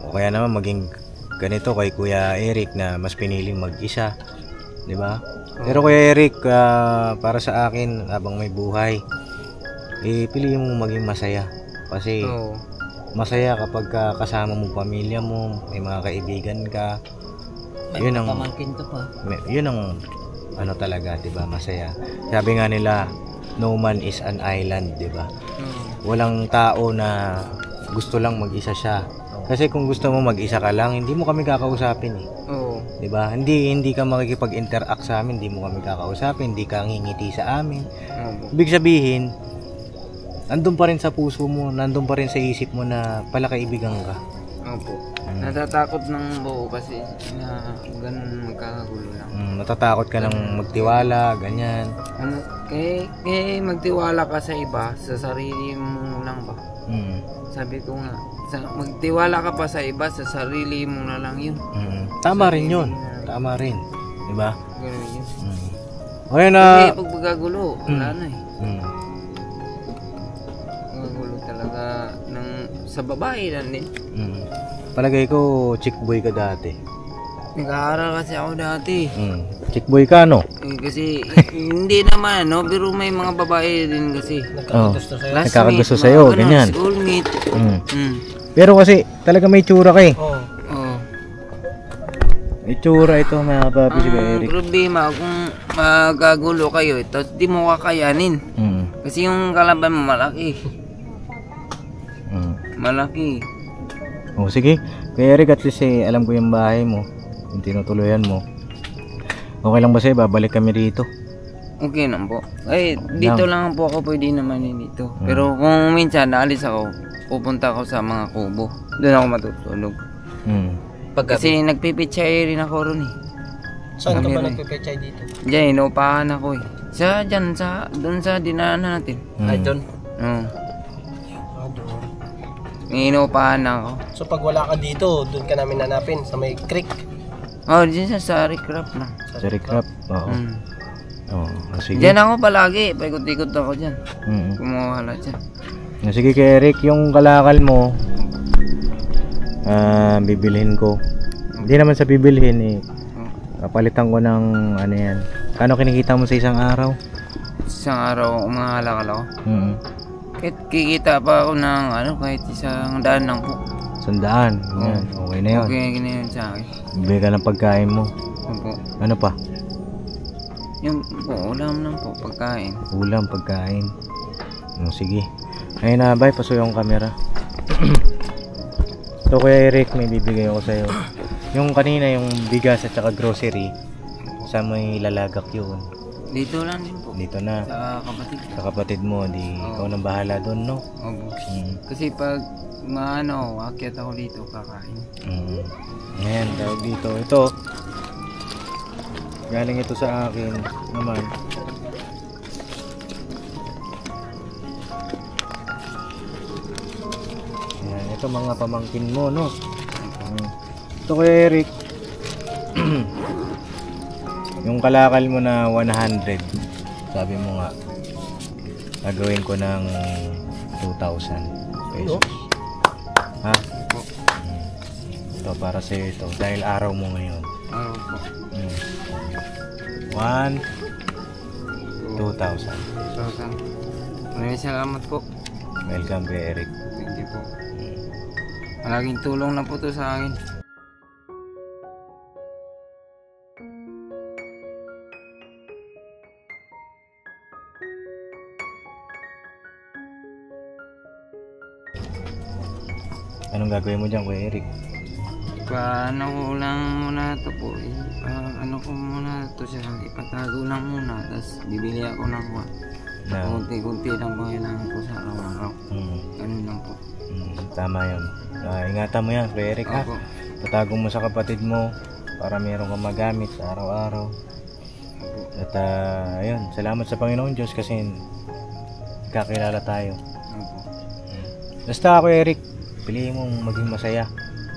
S2: O kaya naman maging ganito kay Kuya Eric na mas piniling mag-isa, di ba? Pero Kuya Eric, para sa akin, habang may buhay, piliin mo maging masaya. Kasi
S1: Oo.
S2: masaya kapag kasama mo pamilya mo, may mga kaibigan ka. Yun ang
S5: Pamangkin to pa.
S2: yun ang ano talaga, 'di ba? Masaya. Sabi nga nila, no man is an island, 'di ba? Walang tao na gusto lang mag-isa siya. Kasi kung gusto mo mag-isa ka lang, hindi mo kami kakausapin eh.
S1: Oo.
S2: 'Di ba? Hindi ka makikipag-interact sa amin, hindi mo kami kakausapin, hindi ka ngingiti sa amin.
S1: Opo.
S2: Ibig sabihin, nandun pa rin sa puso mo, nandun pa rin sa isip mo na pala kaibigan ka.
S1: Opo. Natatakot ng buo kasi na ganun magkakagulo lang.
S2: Natatakot ka ng magtiwala, ganyan.
S1: Ano, kaya magtiwala ka sa iba, sa sarili mo lang ba? Sabi ko nga, magtiwala ka pa sa iba, sa sarili mo na lang yun.
S2: Tama rin yun. Tama rin. Diba?
S1: Ganun yun.
S2: Okay na.
S1: Kasi pag magkagulo, wala na eh. Magkagulo talaga sa babae lang din.
S2: Palagay ko, chick boy ka dati.
S1: Nag-aaral kasi ako dati.
S2: Chick boy ka, no?
S1: Kasi hindi naman, no? Pero may mga babae din kasi.
S5: Nagkakagusto sa'yo.
S2: Nagkakagusto sa'yo, ganyan.
S1: Schoolmate.
S2: Pero kasi, talaga may tsura ka eh.
S5: Oo.
S1: Oo.
S2: May tsura ito, mga papi, si Eric.
S1: Problema, kung magkagulo kayo, tapos di mo kakayanin. Kasi yung kalaban mo malaki. Malaki.
S2: Oh, sige. Kaya Eric, at least alam ko yung bahay mo. Yung tinutuluyan mo. Okay lang ba sa'yo? Babalik kami rito.
S1: Okay lang po. Ay, dito lang po ako pwede naman dito. Pero kung minsan naalis ako, pupunta ako sa mga kubo. Doon ako matutulog. Kasi nagpipichay rin ako ron eh.
S5: Saan ka ba
S1: Kami rin.
S5: nagpipechay dito?
S1: Diyan, inupahan ako eh. Doon sa dinaanan natin.
S5: Ay, doon.
S1: Oo.
S5: Doon.
S1: May inupahan ako.
S5: So pag wala ka dito, doon ka namin hanapin sa may creek.
S1: Oh, diyan sa recraft na.
S2: Sa recrap. Oo. Oh, sige.
S1: Diyan ako palagi. Paikot-ikot ako dyan. Kumuhala dyan.
S2: Sige kay Eric, yung kalakal mo, bibilhin ko. Hindi naman sa bibilhin eh. Papalitan ko ng ano yan. Kano kinikita mo sa isang araw?
S1: Isang araw, mga halakal ako. Kahit kikita pa ako ng kahit isang daan lang po.
S2: 100. Yan. Okay na yun.
S1: Okay na yun sa akin.
S2: Bibili ka ng pagkain mo.
S1: Opo.
S2: Ano pa?
S1: Yung po, ulam lang po, pagkain.
S2: Ulam, pagkain. Sige. Ayun na, bye. Paso yung camera. Ito Kuya Eric, may bibigay ako sa'yo. Yung kanina, yung bigas at saka grocery, sa may lalagak yun.
S1: Dito lang din po.
S2: Dito na.
S1: Sa kapatid.
S2: Sa kapatid mo, ikaw nang bahala doon, no?
S1: Opo. Kasi pag akyat ako dito, kakain.
S2: Ngayon, tawag dito. Ito, galing ito sa akin naman. Ayan, ito mga pamangkin mo, no? Ito kay Eric. Yung kalakal mo na 100, sabi mo nga, gagawin ko ng 2,000 pesos. Ha? Ito para sa ito dahil araw mo ngayon.
S1: Araw po.
S2: 1, 2,000.
S1: Maraming salamat po.
S2: Welcome kay Eric.
S1: Thank you po. Malaking tulong na po to sa akin.
S2: Anong gagawin mo dyan kay Eric?
S1: Paano ko lang muna to po eh. Ano ko muna to siya. Ipatago lang muna. Tapos bibili ako ng kunti-kunti lang po kailangan ko sa araw-araw. Ganun lang po.
S2: Tama yun. Ingatan mo yan kay Eric, ha?
S1: Opo.
S2: Patago mo sa kapatid mo para meron kang magamit sa araw-araw. At ayun, salamat sa Panginoon Diyos kasi kakilala tayo.
S1: Opo.
S2: Basta ako Eric, piliin mong maging masaya.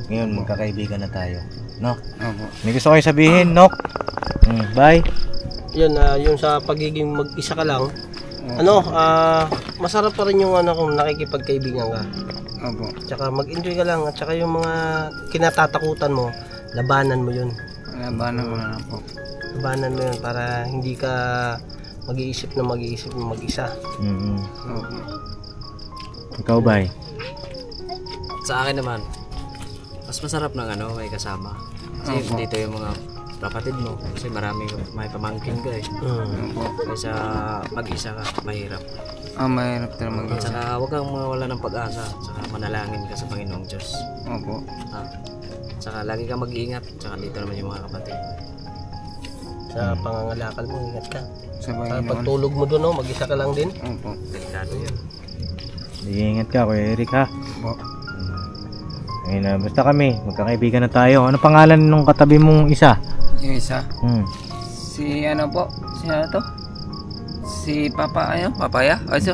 S2: Ngayon magkakaibigan na tayo, no?
S1: Opo.
S2: May gusto kayo sabihin, Nok? Bye.
S5: Yun, yung sa pagiging mag-isa ka lang, masarap pa rin yung kung nakikipagkaibigan ka.
S1: Opo.
S5: Tsaka mag-enjoy ka lang, at tsaka yung mga kinatatakutan mo, labanan mo yun.
S1: Labanan ko na lang po.
S5: Labanan mo yun para hindi ka mag-iisip na mag-isa.
S1: Opo.
S2: Ikaw, bye.
S6: sa akin naman, mas masarap ng may kasama. Kasi
S1: Opo.
S6: dito yung mga kapatid mo. Kasi maraming may pamangkin ka eh. Kaysa mag-isa ka, mahirap.
S1: Mahirap talaga
S6: At
S1: mag-isa.
S6: saka huwag kang mawala ng pag-asa. Saka manalangin ka sa Panginoong Diyos.
S1: Opo.
S6: Saka lagi kang mag-iingat. Saka dito naman yung mga kapatid.
S5: Sa pangangalakal mo, ingat ka.
S1: Sa
S5: Sa
S1: Panginoon.
S5: pagtulog mo doon, mag-isa ka lang din.
S1: Opo.
S6: Delikado yun.
S2: Iingat ka, Kuya Eric ha.
S1: Opo.
S2: Ayun na, basta kami, magkakaibigan na tayo. Ano pangalan nung katabi mong isa?
S1: Yung isa. Si ano po? Si ano to? Si Papa, Papaya? Aso?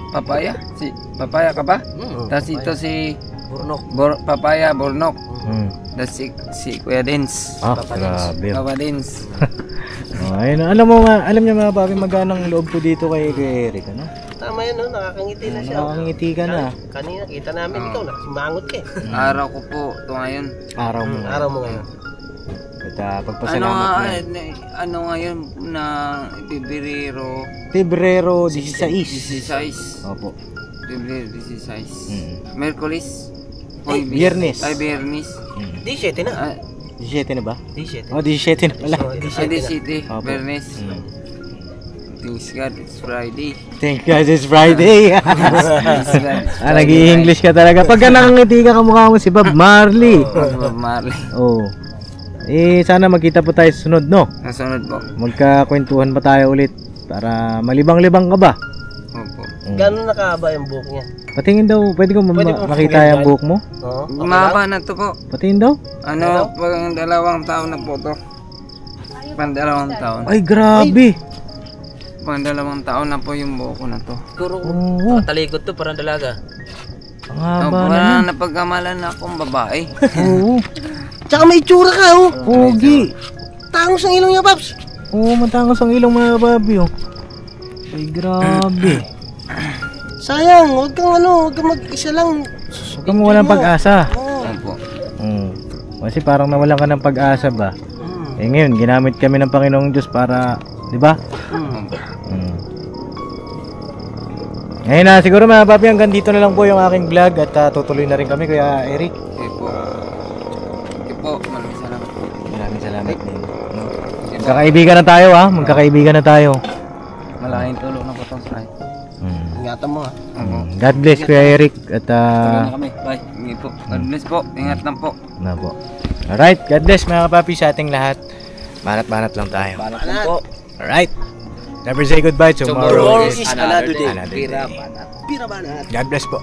S1: Papaya? Si Papaya ka ba? Tapos ito si Papaya Bornok. Tapos si Kuya Dins.
S2: Grabe.
S1: Papa Dins.
S2: Ayun, alam niyo mga papi, magkano ang loob ko dito kay Kuya Eric, ano?
S5: Tama yun, no? Nakakangiti na siya.
S2: Nakakangiti ka na.
S5: Kanina, kita namin ikaw na. Sumangot ka eh.
S1: Araw ko po ito ngayon.
S2: Araw mo.
S5: Araw mo ngayon.
S2: At pagpasalamat mo.
S1: Ano ngayon na Pebrero
S2: Pebrero 16.
S1: 16.
S2: Opo.
S1: Pebrero 16. Merkulis. Hoy,
S2: Biyernes.
S1: Ay, Biyernes.
S5: 17 na.
S2: 17 na ba?
S5: 17.
S2: Oh, 17 na pala.
S1: Ay, di City.
S2: Opo.
S1: Biyernes. Thanks God, it's Friday.
S2: Thank God it's Friday.
S1: Thanks God, it's
S2: Nag-i-English ka talaga. Pagka nakangiti ka, kamukha mo si Bob Marley.
S1: Bob Marley.
S2: Oh. Sana magkita po tayo sa sunod, no?
S1: Nasunod po.
S2: Magkakwentuhan pa tayo ulit para malibang-libang ka ba?
S1: Opo.
S5: Gano'n nakahaba yung buhok niya?
S2: Patingin daw, pwede ko makita yung buhok mo?
S5: Oo.
S1: Mahaba na to po.
S2: Patingin daw?
S1: Ano, pang 2 taon na po to. Pang 2 taon.
S2: Ay, grabe.
S1: Pang 2 taon na po yung buhok ko na to.
S6: Siguro,
S2: Oo.
S6: talikod to, parang dalaga.
S2: Ang haba
S1: Opo,
S2: naman.
S1: wala napagkamalan na akong babae.
S2: Oo.
S5: Tsaka may itsura ka, oh.
S2: Pogi.
S5: Tangos ang ilong niya, Paps.
S2: Oo, matangos ang ilong mga babi, oh. Ay, grabe.
S5: Sayang, huwag kang mag-isa lang.
S2: Huwag kang walang pag-asa.
S1: Opo.
S2: Kasi parang nawalan ka ng pag-asa ba? Eh ngayon, ginamit kami ng Panginoong Diyos para, di ba? Ngayon na, siguro mga papi, hanggang dito na lang po yung aking vlog at tutuloy na rin kami, Kuya Eric.
S1: Okay po. Okay po, maraming salamat po.
S2: Maraming salamat din. Magkakaibigan na tayo, ha? Magkakaibigan na tayo.
S1: Malaking tulong na po to, Fry.
S5: Ingatan mo, ha.
S2: God bless, Kuya Eric. At
S1: Tuloy na kami. Bye. Hindi po. God bless po. Ingat lang po.
S2: na po. Alright, God bless mga kapapi sa ating lahat. Banat-banat lang tayo.
S6: Banat lang po.
S2: Alright. Never say goodbye. Tomorrow is
S6: Another day.
S2: another day.
S5: Pira banat.
S2: God bless po.